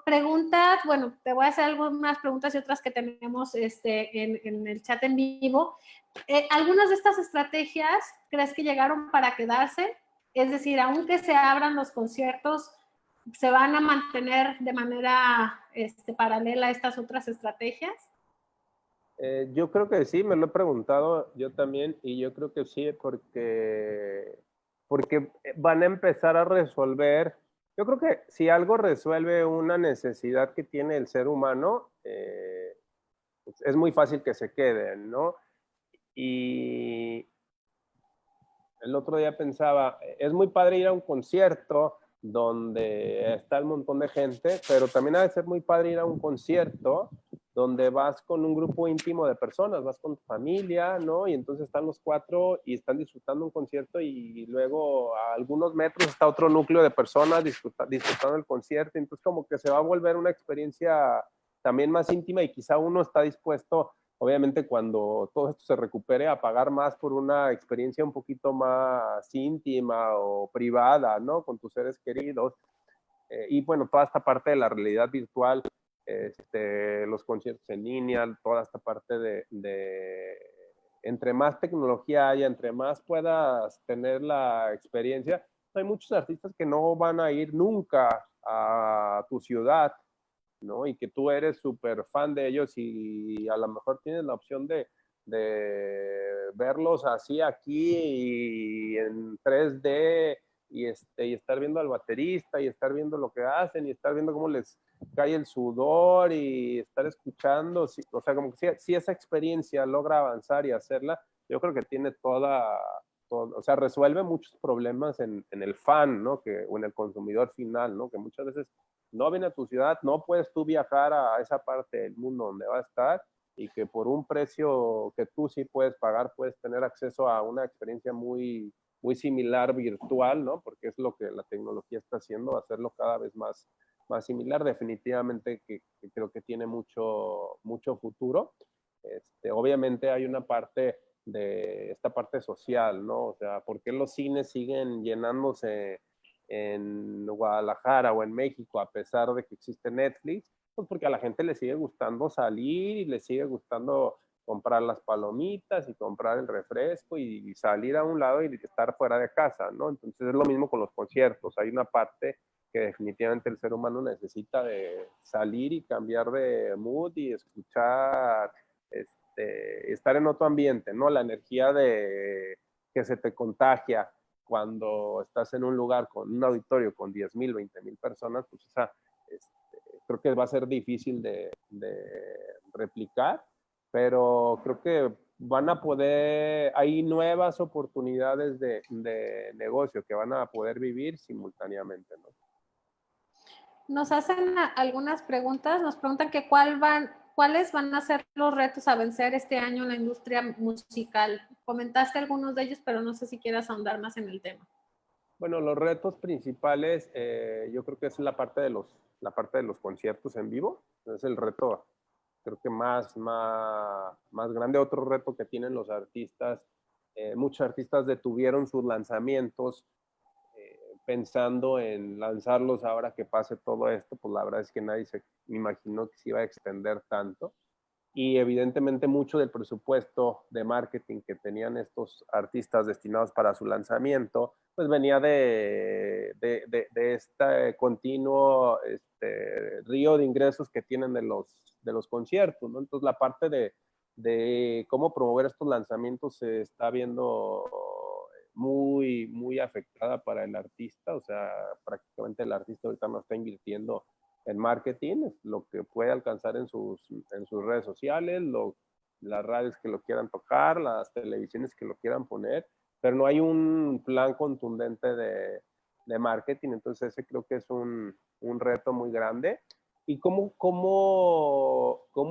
Preguntas, bueno, te voy a hacer algunas preguntas y otras que tenemos en el chat en vivo. ¿Algunas de estas estrategias crees que llegaron para quedarse? Es decir, aunque se abran los conciertos, ¿se van a mantener de manera paralela a estas otras estrategias? Yo creo que sí, me lo he preguntado yo también, y yo creo que sí, porque van a empezar a resolver. Yo creo que si algo resuelve una necesidad que tiene el ser humano, pues es muy fácil que se queden, ¿no? Y el otro día pensaba, es muy padre ir a un concierto donde está el montón de gente, pero también ha de ser muy padre ir a un concierto donde vas con un grupo íntimo de personas, vas con tu familia, ¿no? Y entonces están los cuatro y están disfrutando un concierto, y luego a algunos metros está otro núcleo de personas disfrutando el concierto. Entonces como que se va a volver una experiencia también más íntima, y quizá uno está dispuesto, obviamente, cuando todo esto se recupere, a pagar más por una experiencia un poquito más íntima o privada, ¿no? Con tus seres queridos. Y bueno, toda esta parte de la realidad virtual, los conciertos en línea, toda esta parte entre más tecnología haya, entre más puedas tener la experiencia, hay muchos artistas que no van a ir nunca a tu ciudad, ¿no? Y que tú eres súper fan de ellos y a lo mejor tienes la opción de verlos así aquí y en 3D, y estar viendo al baterista y estar viendo lo que hacen y estar viendo cómo les cae el sudor y estar escuchando. O sea, como que si esa experiencia logra avanzar y hacerla, yo creo que tiene o sea, resuelve muchos problemas en el fan, ¿no? O en el consumidor final, ¿no? Que muchas veces no viene a tu ciudad, no puedes tú viajar a esa parte del mundo donde va a estar, y que por un precio que tú sí puedes pagar, puedes tener acceso a una experiencia muy, muy similar virtual, ¿no? Porque es lo que la tecnología está haciendo, hacerlo cada vez más similar. Definitivamente que creo que tiene mucho futuro. Obviamente hay una parte de esta parte social, ¿no? O sea, ¿por qué los cines siguen llenándose en Guadalajara o en México a pesar de que existe Netflix? Pues porque a la gente le sigue gustando salir y le sigue gustando comprar las palomitas y comprar el refresco y salir a un lado y estar fuera de casa, ¿no? Entonces es lo mismo con los conciertos. Hay una parte que definitivamente el ser humano necesita de salir y cambiar de mood y escuchar, estar en otro ambiente, ¿no? La energía de que se te contagia cuando estás en un lugar con un auditorio con 10,000, 20,000 personas, pues esa, creo que va a ser difícil de replicar, pero creo que van a poder, hay nuevas oportunidades de negocio que van a poder vivir simultáneamente, ¿no? Nos hacen algunas preguntas, nos preguntan que cuáles van a ser los retos a vencer este año en la industria musical. Comentaste algunos de ellos, pero no sé si quieras ahondar más en el tema. Bueno, los retos principales, yo creo que es la parte de los conciertos en vivo. Es el reto, creo que más grande. Otro reto que tienen los artistas, muchos artistas detuvieron sus lanzamientos pensando en lanzarlos ahora que pase todo esto, pues la verdad es que nadie se imaginó que se iba a extender tanto. Y evidentemente mucho del presupuesto de marketing que tenían estos artistas destinados para su lanzamiento, pues venía de este continuo río de ingresos que tienen de los conciertos, ¿no? Entonces la parte de cómo promover estos lanzamientos se está viendo muy afectada para el artista, o sea, prácticamente el artista ahorita no está invirtiendo en marketing, lo que puede alcanzar en sus redes sociales, las radios que lo quieran tocar, las televisiones que lo quieran poner, pero no hay un plan contundente de marketing, entonces ese creo que es un reto muy grande. Y cómo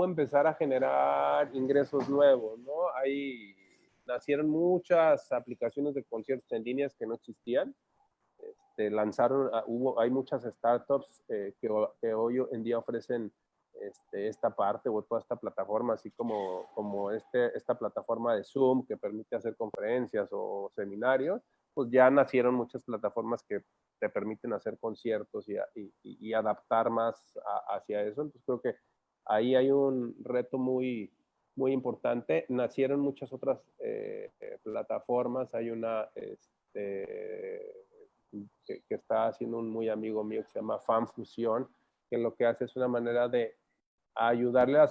empezar a generar ingresos nuevos, ¿no? Nacieron muchas aplicaciones de conciertos en líneas que no existían. Lanzaron, hay muchas startups que hoy en día ofrecen esta parte o toda esta plataforma, así como esta plataforma de Zoom que permite hacer conferencias o seminarios, pues ya nacieron muchas plataformas que te permiten hacer conciertos y adaptar más hacia eso. Entonces creo que ahí hay un reto muy importante. Nacieron muchas otras plataformas. Hay una que está haciendo un muy amigo mío que se llama FanFusión, que lo que hace es una manera de ayudarle a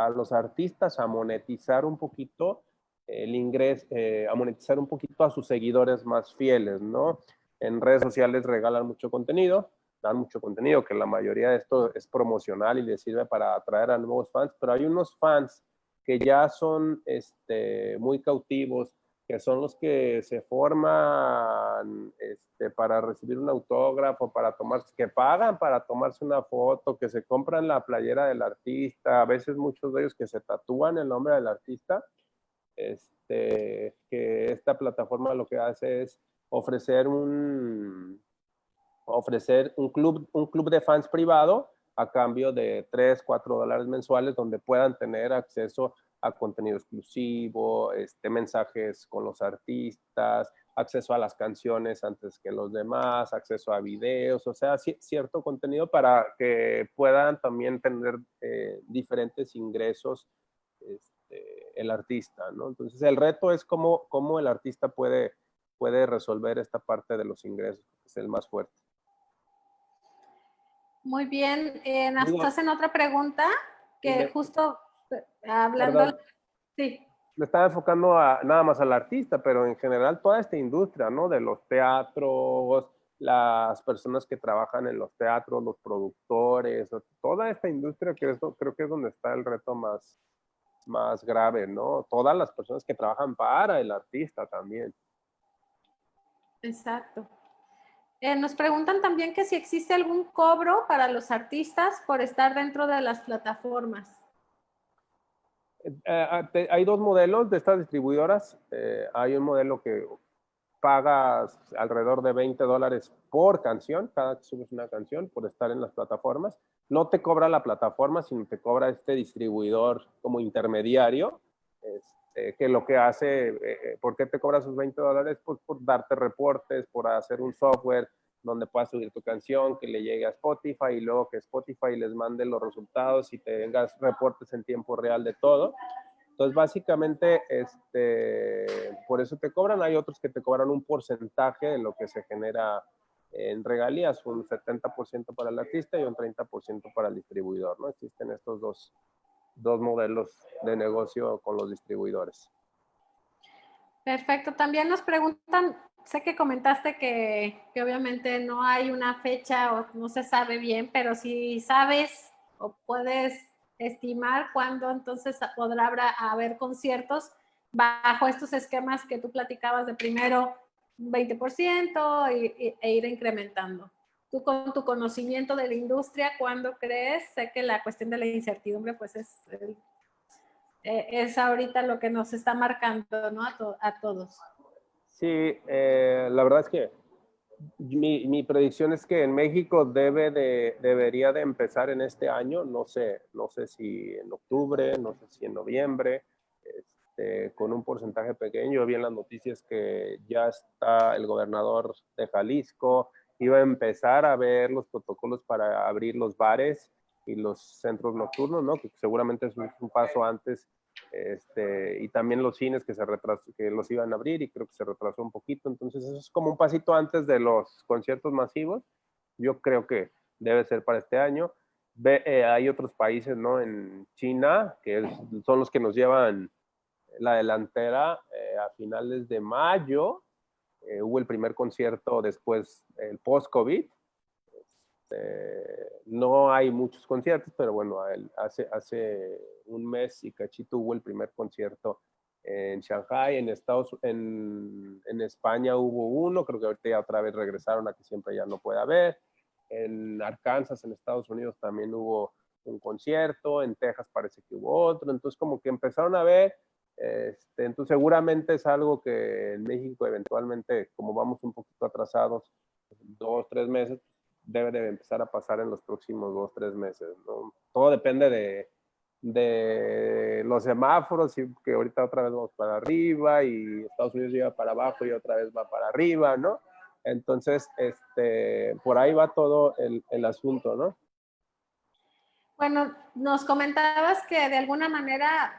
los artistas a monetizar un poquito el ingreso, a monetizar un poquito a sus seguidores más fieles, ¿no? En redes sociales regalan mucho contenido, dan mucho contenido, que la mayoría de esto es promocional y les sirve para atraer a nuevos fans, pero hay unos fans que ya son muy cautivos, que son los que se forman para recibir un autógrafo, que pagan para tomarse una foto, que se compran la playera del artista, a veces muchos de ellos que se tatúan el nombre del artista, que esta plataforma lo que hace es ofrecer un club de fans privado a cambio de $3, $4 mensuales, donde puedan tener acceso a contenido exclusivo, mensajes con los artistas, acceso a las canciones antes que los demás, acceso a videos, o sea, cierto contenido para que puedan también tener diferentes ingresos el artista, ¿no? Entonces el reto es cómo el artista puede resolver esta parte de los ingresos, que es el más fuerte. Muy bien, nos hacen otra pregunta que justo hablando, perdón, sí. me estaba enfocando nada más al artista, pero en general toda esta industria, ¿no? De los teatros, las personas que trabajan en los teatros, los productores, toda esta industria creo que es donde está el reto más grave, ¿no? Todas las personas que trabajan para el artista también. Exacto. Nos preguntan también que si existe algún cobro para los artistas por estar dentro de las plataformas. Hay dos modelos de estas distribuidoras. Hay un modelo pagas alrededor de $20 por canción, cada que subes una canción, por estar en las plataformas. No te cobra la plataforma, sino te cobra este distribuidor como intermediario, que lo que hace, ¿por qué te cobra esos $20? Pues por darte reportes, por hacer un software donde puedas subir tu canción, que le llegue a Spotify y luego que Spotify les mande los resultados y tengas reportes en tiempo real de todo. Entonces, básicamente, por eso te cobran. Hay otros que te cobran un porcentaje de lo que se genera en regalías, un 70% para el artista y un 30% para el distribuidor, ¿no? Existen estos dos modelos de negocio con los distribuidores. Perfecto. También nos preguntan, sé que comentaste que obviamente no hay una fecha o no se sabe bien, pero si sabes o puedes estimar cuándo entonces podrá haber conciertos bajo estos esquemas que tú platicabas de primero un 20% e ir incrementando. Tú con tu conocimiento de la industria, ¿cuándo crees? Sé que la cuestión de la incertidumbre pues es ahorita lo que nos está marcando, ¿no? A todos. Sí, la verdad es que mi predicción es que en México debería de empezar en este año, no sé si en octubre, no sé si en noviembre, con un porcentaje pequeño. Vi en las noticias que ya está el gobernador de Jalisco, iba a empezar a ver los protocolos para abrir los bares y los centros nocturnos, ¿no? Que seguramente es un paso antes. Y también los cines que que los iban a abrir y creo que se retrasó un poquito. Entonces eso es como un pasito antes de los conciertos masivos. Yo creo que debe ser para este año. Hay otros países, ¿no? En China, que son los que nos llevan la delantera. A finales de mayo hubo el primer concierto después, el post-COVID. No hay muchos conciertos, pero bueno, hace un mes y cachito hubo el primer concierto en Shanghai, en España hubo uno, creo que ahorita ya otra vez regresaron a que siempre ya no puede haber. En Arkansas, en Estados Unidos, también hubo un concierto, en Texas parece que hubo otro, entonces como que empezaron a ver, entonces seguramente es algo que en México eventualmente, como vamos un poquito atrasados, 2, 3 meses, debe de empezar a pasar en los próximos 2, 3 meses, ¿no? Todo depende de los semáforos, y que ahorita otra vez vamos para arriba y Estados Unidos llega para abajo y otra vez va para arriba, ¿no? Entonces, por ahí va todo el asunto, ¿no? Bueno, nos comentabas que de alguna manera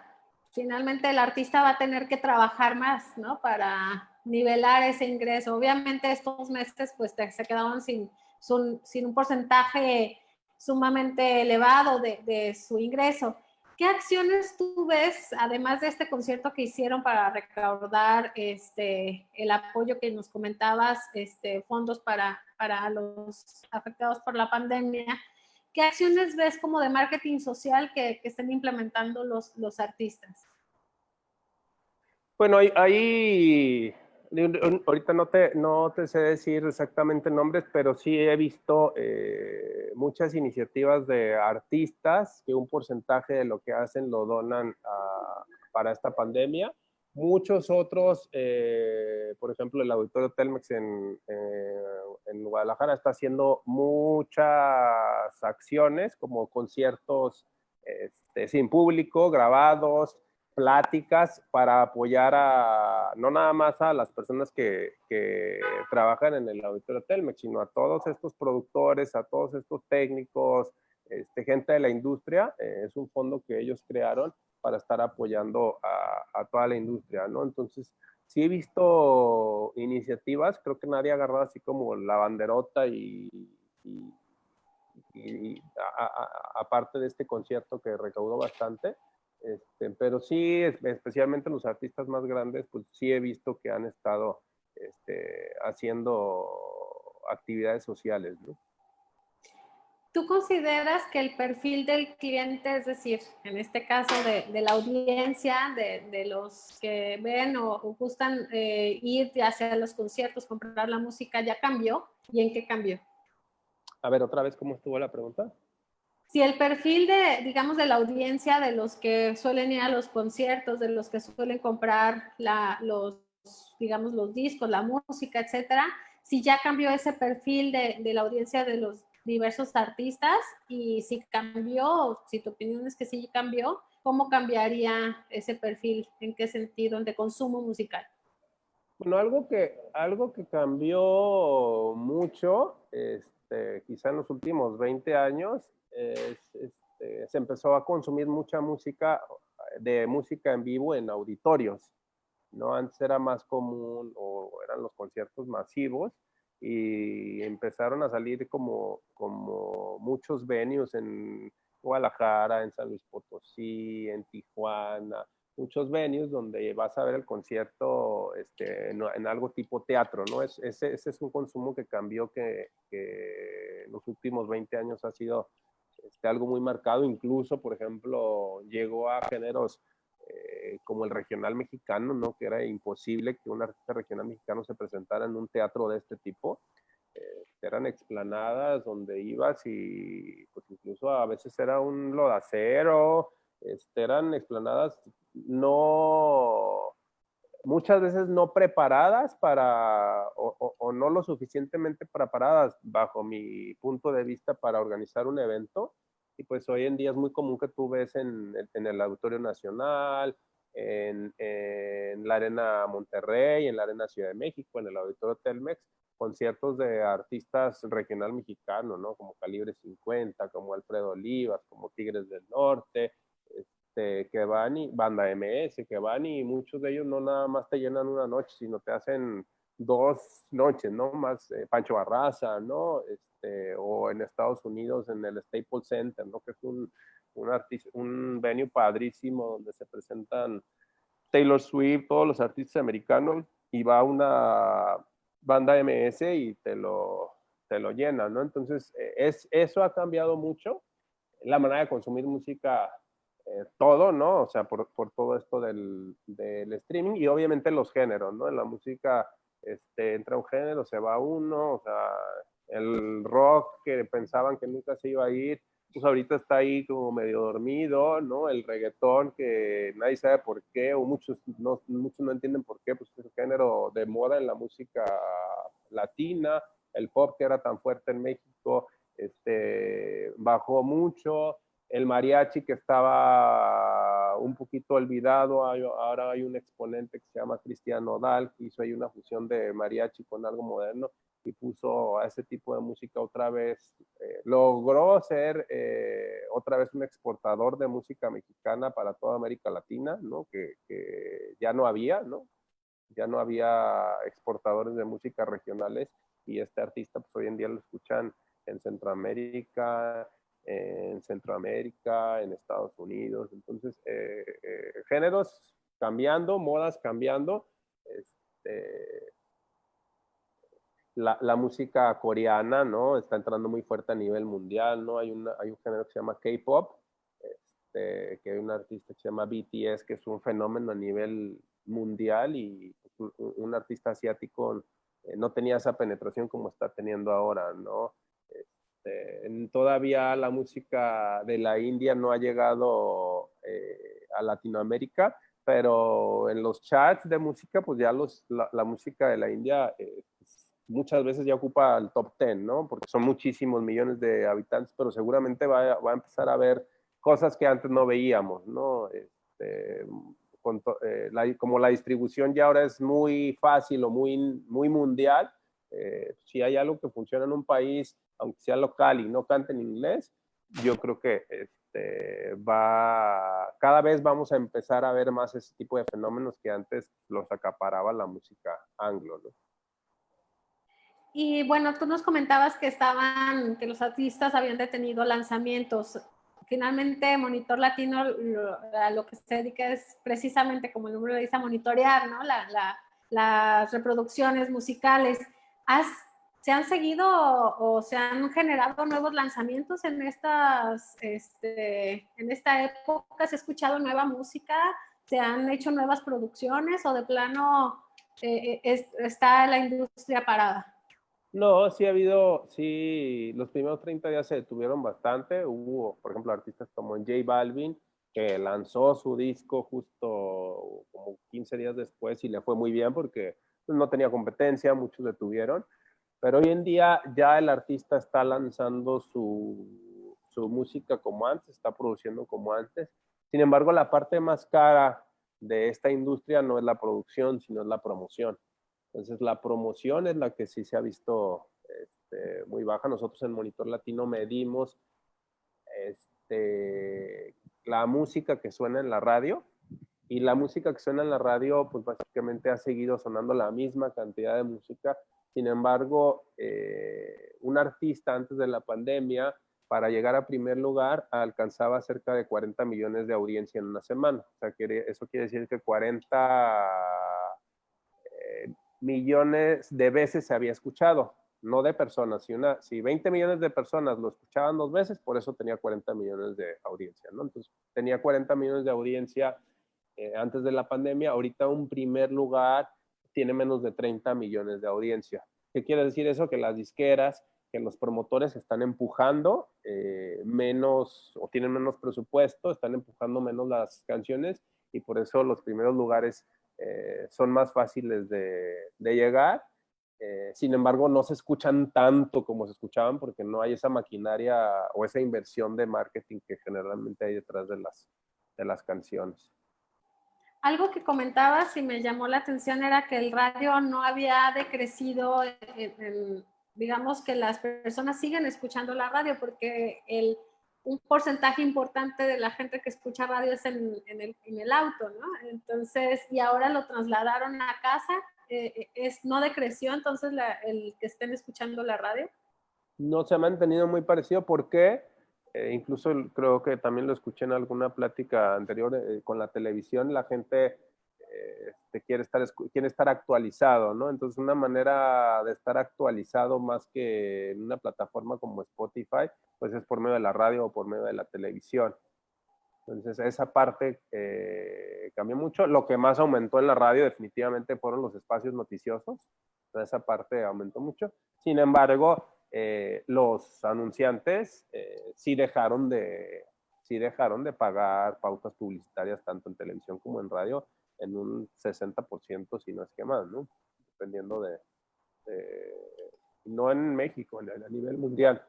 finalmente el artista va a tener que trabajar más, ¿no? Para nivelar ese ingreso. Obviamente estos meses pues se quedaron sin un porcentaje sumamente elevado de su ingreso. ¿Qué acciones tú ves, además de este concierto que hicieron para recaudar el apoyo que nos comentabas, fondos para los afectados por la pandemia? ¿Qué acciones ves como de marketing social que estén implementando los artistas? Bueno, ahorita no te sé decir exactamente nombres, pero sí he visto muchas iniciativas de artistas que un porcentaje de lo que hacen lo donan para esta pandemia. Muchos otros, por ejemplo, el Auditorio Telmex en Guadalajara está haciendo muchas acciones como conciertos sin público, grabados, pláticas para apoyar no nada más a las personas que trabajan en el Auditorio Telmex, sino a todos estos productores, a todos estos técnicos, gente de la industria. Es un fondo que ellos crearon para estar apoyando a toda la industria, ¿no? Entonces, sí he visto iniciativas, creo que nadie ha agarrado así como la banderota aparte de este concierto que recaudó bastante. Pero sí, especialmente los artistas más grandes, pues sí he visto que han estado haciendo actividades sociales, ¿no? ¿Tú consideras que el perfil del cliente, es decir, en este caso de la audiencia, de los que ven o gustan ir hacia los conciertos, comprar la música, ya cambió? ¿Y en qué cambió? A ver, otra vez, ¿cómo estuvo la pregunta? Si el perfil digamos, de la audiencia, de los que suelen ir a los conciertos, de los que suelen comprar digamos, los discos, la música, etcétera, si ya cambió ese perfil de la audiencia de los diversos artistas y si cambió, si tu opinión es que sí cambió, ¿cómo cambiaría ese perfil? ¿En qué sentido? De consumo musical. Bueno, algo que cambió mucho, quizá en los últimos 20 años, se empezó a consumir mucha música, de música en vivo en auditorios, ¿no? Antes era más común o eran los conciertos masivos y empezaron a salir como muchos venues en Guadalajara, en San Luis Potosí, en Tijuana, muchos venues donde vas a ver el concierto en algo tipo teatro, ¿no? Ese es un consumo que cambió, que en los últimos 20 años ha sido algo muy marcado. Incluso, por ejemplo, llegó a géneros como el regional mexicano, ¿no? Que era imposible que un artista regional mexicano se presentara en un teatro de este tipo. Eran explanadas donde ibas y pues incluso a veces era un lodacero, eran explanadas no, muchas veces no preparadas o no lo suficientemente preparadas bajo mi punto de vista para organizar un evento. Y pues hoy en día es muy común que tú ves en el Auditorio Nacional, en la Arena Monterrey, en la Arena Ciudad de México, en el Auditorio Telmex, conciertos de artistas regional mexicano, ¿no? Como Calibre 50, como Alfredo Olivas, como Tigres del Norte, que van y Banda MS, que van y muchos de ellos no nada más te llenan una noche, sino te hacen 2 noches, ¿no? Más Pancho Barraza, ¿no? O en Estados Unidos en el Staples Center, ¿no? Que es un venue padrísimo donde se presentan Taylor Swift, todos los artistas americanos, y va una banda MS y te lo llena, ¿no? Entonces, eso ha cambiado mucho la manera de consumir música, todo, ¿no? O sea, por todo esto del streaming y obviamente los géneros, ¿no? En la música entra un género, se va uno, o sea, el rock que pensaban que nunca se iba a ir, pues ahorita está ahí como medio dormido, ¿no? El reggaetón que nadie sabe por qué, o muchos no entienden por qué, pues es un género de moda en la música latina, el pop que era tan fuerte en México, bajó mucho, el mariachi que estaba un poquito olvidado, ahora hay un exponente que se llama Cristian Nodal, que hizo ahí una fusión de mariachi con algo moderno y puso a ese tipo de música otra vez, logró ser otra vez un exportador de música mexicana para toda América Latina, ¿no? Que ya no había, ¿no? Ya no había exportadores de música regionales y este artista pues hoy en día lo escuchan en Centroamérica, en Estados Unidos. Entonces, géneros cambiando, modas cambiando. La música coreana, ¿no? Está entrando muy fuerte a nivel mundial, ¿no? Hay un género que se llama K-pop, que hay un artista que se llama BTS, que es un fenómeno a nivel mundial y un artista asiático no tenía esa penetración como está teniendo ahora, ¿no? Todavía la música de la India no ha llegado a Latinoamérica, pero en los charts de música, pues ya la música de la India muchas veces ya ocupa el top 10, ¿no? Porque son muchísimos millones de habitantes, pero seguramente va a empezar a ver cosas que antes no veíamos, ¿no? Como la distribución ya ahora es muy fácil o muy mundial, si hay algo que funciona en un país, aunque sea local y no cante en inglés, yo creo que cada vez vamos a empezar a ver más ese tipo de fenómenos que antes los acaparaba la música anglo, ¿no? Y bueno, tú nos comentabas que los artistas habían detenido lanzamientos. Finalmente, Monitor Latino a lo que se dedica es precisamente, como el nombre lo dice, a monitorear, ¿no? Las reproducciones musicales. ¿Se han seguido o se han generado nuevos lanzamientos en esta época? ¿Se ha escuchado nueva música? ¿Se han hecho nuevas producciones o de plano está la industria parada? No, sí, los primeros 30 días se detuvieron bastante. Hubo, por ejemplo, artistas como J Balvin, que lanzó su disco justo como 15 días después y le fue muy bien porque pues, no tenía competencia, muchos detuvieron. Pero hoy en día ya el artista está lanzando su música como antes, está produciendo como antes. Sin embargo, la parte más cara de esta industria no es la producción, sino es la promoción. Entonces, la promoción es la que sí se ha visto muy baja. Nosotros en Monitor Latino medimos la música que suena en la radio, y la música que suena en la radio, pues básicamente ha seguido sonando la misma cantidad de música. Sin embargo, un artista antes de la pandemia, para llegar a primer lugar, alcanzaba cerca de 40 millones de audiencia en una semana. O sea, eso quiere decir que 40 millones de veces se había escuchado, no de personas. Si 20 millones de personas lo escuchaban 2 veces, por eso tenía 40 millones de audiencia, ¿no? Entonces, tenía 40 millones de audiencia antes de la pandemia. Ahorita un primer lugar tiene menos de 30 millones de audiencia. ¿Qué quiere decir eso? Que las disqueras, que los promotores están empujando menos, o tienen menos presupuesto, están empujando menos las canciones, y por eso los primeros lugares son más fáciles de llegar. Sin embargo, no se escuchan tanto como se escuchaban porque no hay esa maquinaria o esa inversión de marketing que generalmente hay detrás de las canciones. Algo que comentabas y me llamó la atención era que el radio no había decrecido, digamos que las personas siguen escuchando la radio porque un porcentaje importante de la gente que escucha radio es en el auto, ¿no? Entonces, y ahora lo trasladaron a casa, no decreció entonces el que estén escuchando la radio. No, se ha mantenido muy parecido porque incluso creo que también lo escuché en alguna plática anterior con la televisión. La gente quiere estar actualizado, ¿no? Entonces, una manera de estar actualizado más que en una plataforma como Spotify, pues es por medio de la radio o por medio de la televisión. Entonces, esa parte cambió mucho. Lo que más aumentó en la radio definitivamente fueron los espacios noticiosos. Entonces, esa parte aumentó mucho. Sin embargo, los anunciantes sí dejaron de pagar pautas publicitarias tanto en televisión como en radio en un 60%, si no es que más, ¿no? Dependiendo no en México, a nivel mundial.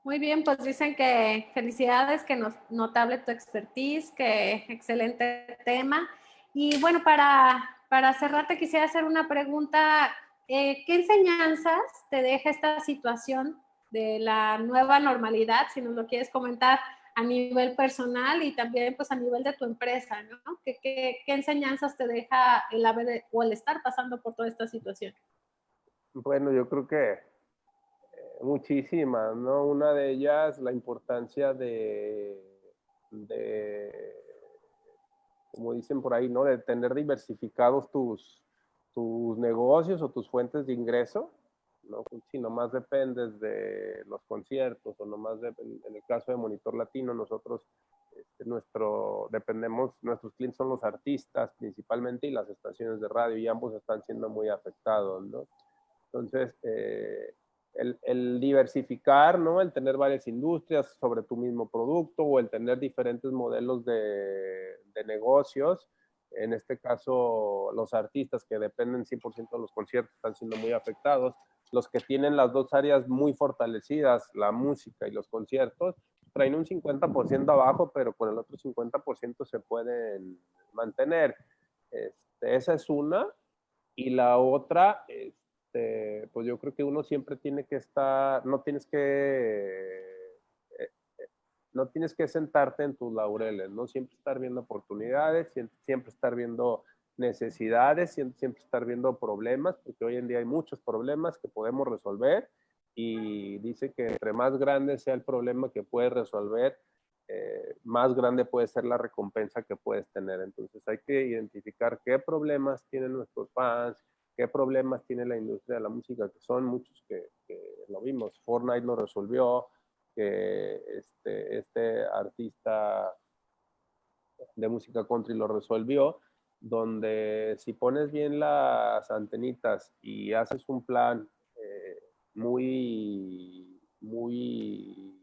Muy bien, pues dicen que felicidades, que notable tu expertise, que excelente tema. Y bueno, para cerrar te quisiera hacer una pregunta. ¿Qué enseñanzas te deja esta situación de la nueva normalidad, si nos lo quieres comentar a nivel personal y también pues a nivel de tu empresa, ¿no? ¿Qué enseñanzas te deja el haber o el estar pasando por toda esta situación? Bueno, yo creo que muchísimas, ¿no? Una de ellas, la importancia como dicen por ahí, ¿no? De tener diversificados tus negocios o tus fuentes de ingreso, ¿no? Si nomás dependes de los conciertos o nomás en el caso de Monitor Latino, nosotros, nuestros clientes son los artistas principalmente y las estaciones de radio, y ambos están siendo muy afectados, ¿no? Entonces, el diversificar, ¿no? El tener varias industrias sobre tu mismo producto, o el tener diferentes modelos de negocios. En este caso, los artistas que dependen 100% de los conciertos están siendo muy afectados. Los que tienen las dos áreas muy fortalecidas, la música y los conciertos, traen un 50% abajo, pero con el otro 50% se pueden mantener. Esa es una. Y la otra, pues yo creo que uno siempre tiene que estar, no tienes que sentarte en tus laureles, ¿no? Siempre estar viendo oportunidades, siempre estar viendo necesidades, siempre estar viendo problemas, porque hoy en día hay muchos problemas que podemos resolver, y dice que entre más grande sea el problema que puedes resolver, más grande puede ser la recompensa que puedes tener. Entonces hay que identificar qué problemas tienen nuestros fans, qué problemas tiene la industria de la música, que son muchos que lo vimos. Fortnite lo resolvió, que este artista de música country lo resolvió, donde si pones bien las antenitas y haces un plan muy, muy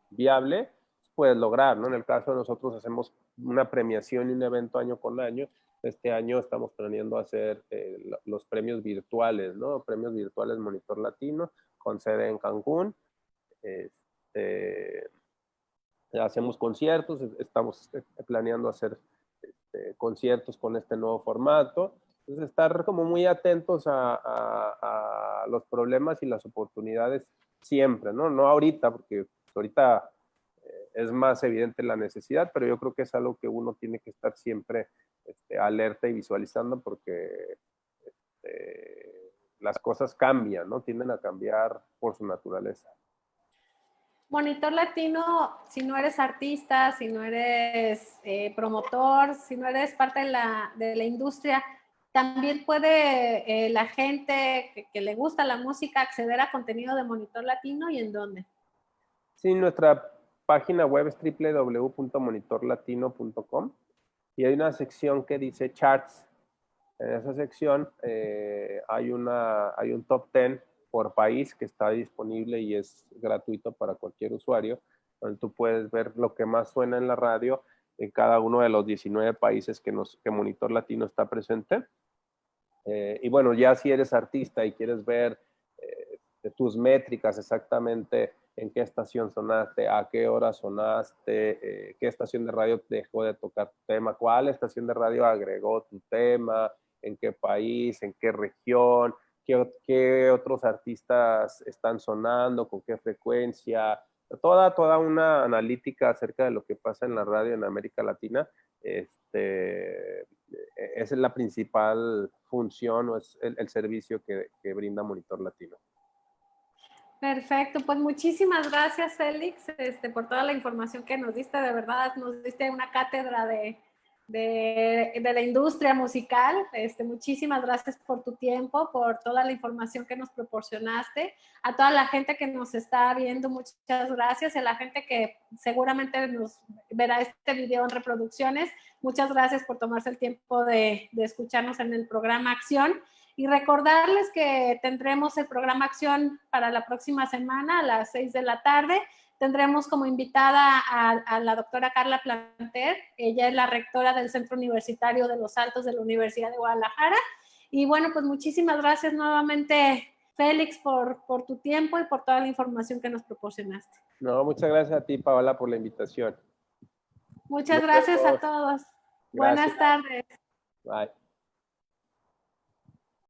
viable, puedes lograr, ¿no? En el caso de nosotros hacemos una premiación y un evento año con año. Este año estamos planeando hacer los premios virtuales, ¿no? Premios virtuales Monitor Latino, con sede en Cancún. Hacemos conciertos, estamos planeando hacer conciertos con este nuevo formato. Entonces, estar como muy atentos a los problemas y las oportunidades siempre, ¿no? No ahorita, porque ahorita es más evidente la necesidad, pero yo creo que es algo que uno tiene que estar siempre alerta y visualizando porque las cosas cambian, ¿no? Tienden a cambiar por su naturaleza. Monitor Latino, si no eres artista, si no eres promotor, si no eres parte de la industria, también puede la gente que le gusta la música acceder a contenido de Monitor Latino. ¿Y en dónde? Sí, nuestra página web es www.monitorlatino.com y hay una sección que dice Charts. En esa sección hay un top 10 por país que está disponible y es gratuito para cualquier usuario, donde tú puedes ver lo que más suena en la radio en cada uno de los 19 países que Monitor Latino está presente. Y bueno, ya si eres artista y quieres ver tus métricas exactamente en qué estación sonaste, a qué hora sonaste, qué estación de radio dejó de tocar tu tema, cuál estación de radio agregó tu tema, en qué país, en qué región, qué otros artistas están sonando, con qué frecuencia, toda una analítica acerca de lo que pasa en la radio en América Latina. Esa es la principal función o es el servicio que brinda Monitor Latino. Perfecto, pues muchísimas gracias, Félix, por toda la información que nos diste. De verdad, nos diste una cátedra de la industria musical. Muchísimas gracias por tu tiempo, por toda la información que nos proporcionaste. A toda la gente que nos está viendo, muchas gracias. Y a la gente que seguramente nos verá este video en reproducciones, muchas gracias por tomarse el tiempo de escucharnos en el programa Acción. Y recordarles que tendremos el programa Acción para la próxima semana a las 6 de la tarde. Tendremos como invitada a la doctora Carla Planter. Ella es la rectora del Centro Universitario de los Altos de la Universidad de Guadalajara. Y bueno, pues muchísimas gracias nuevamente, Félix, por tu tiempo y por toda la información que nos proporcionaste. No, muchas gracias a ti, Paola, por la invitación. Muchas gracias a todos. Buenas tardes. Bye.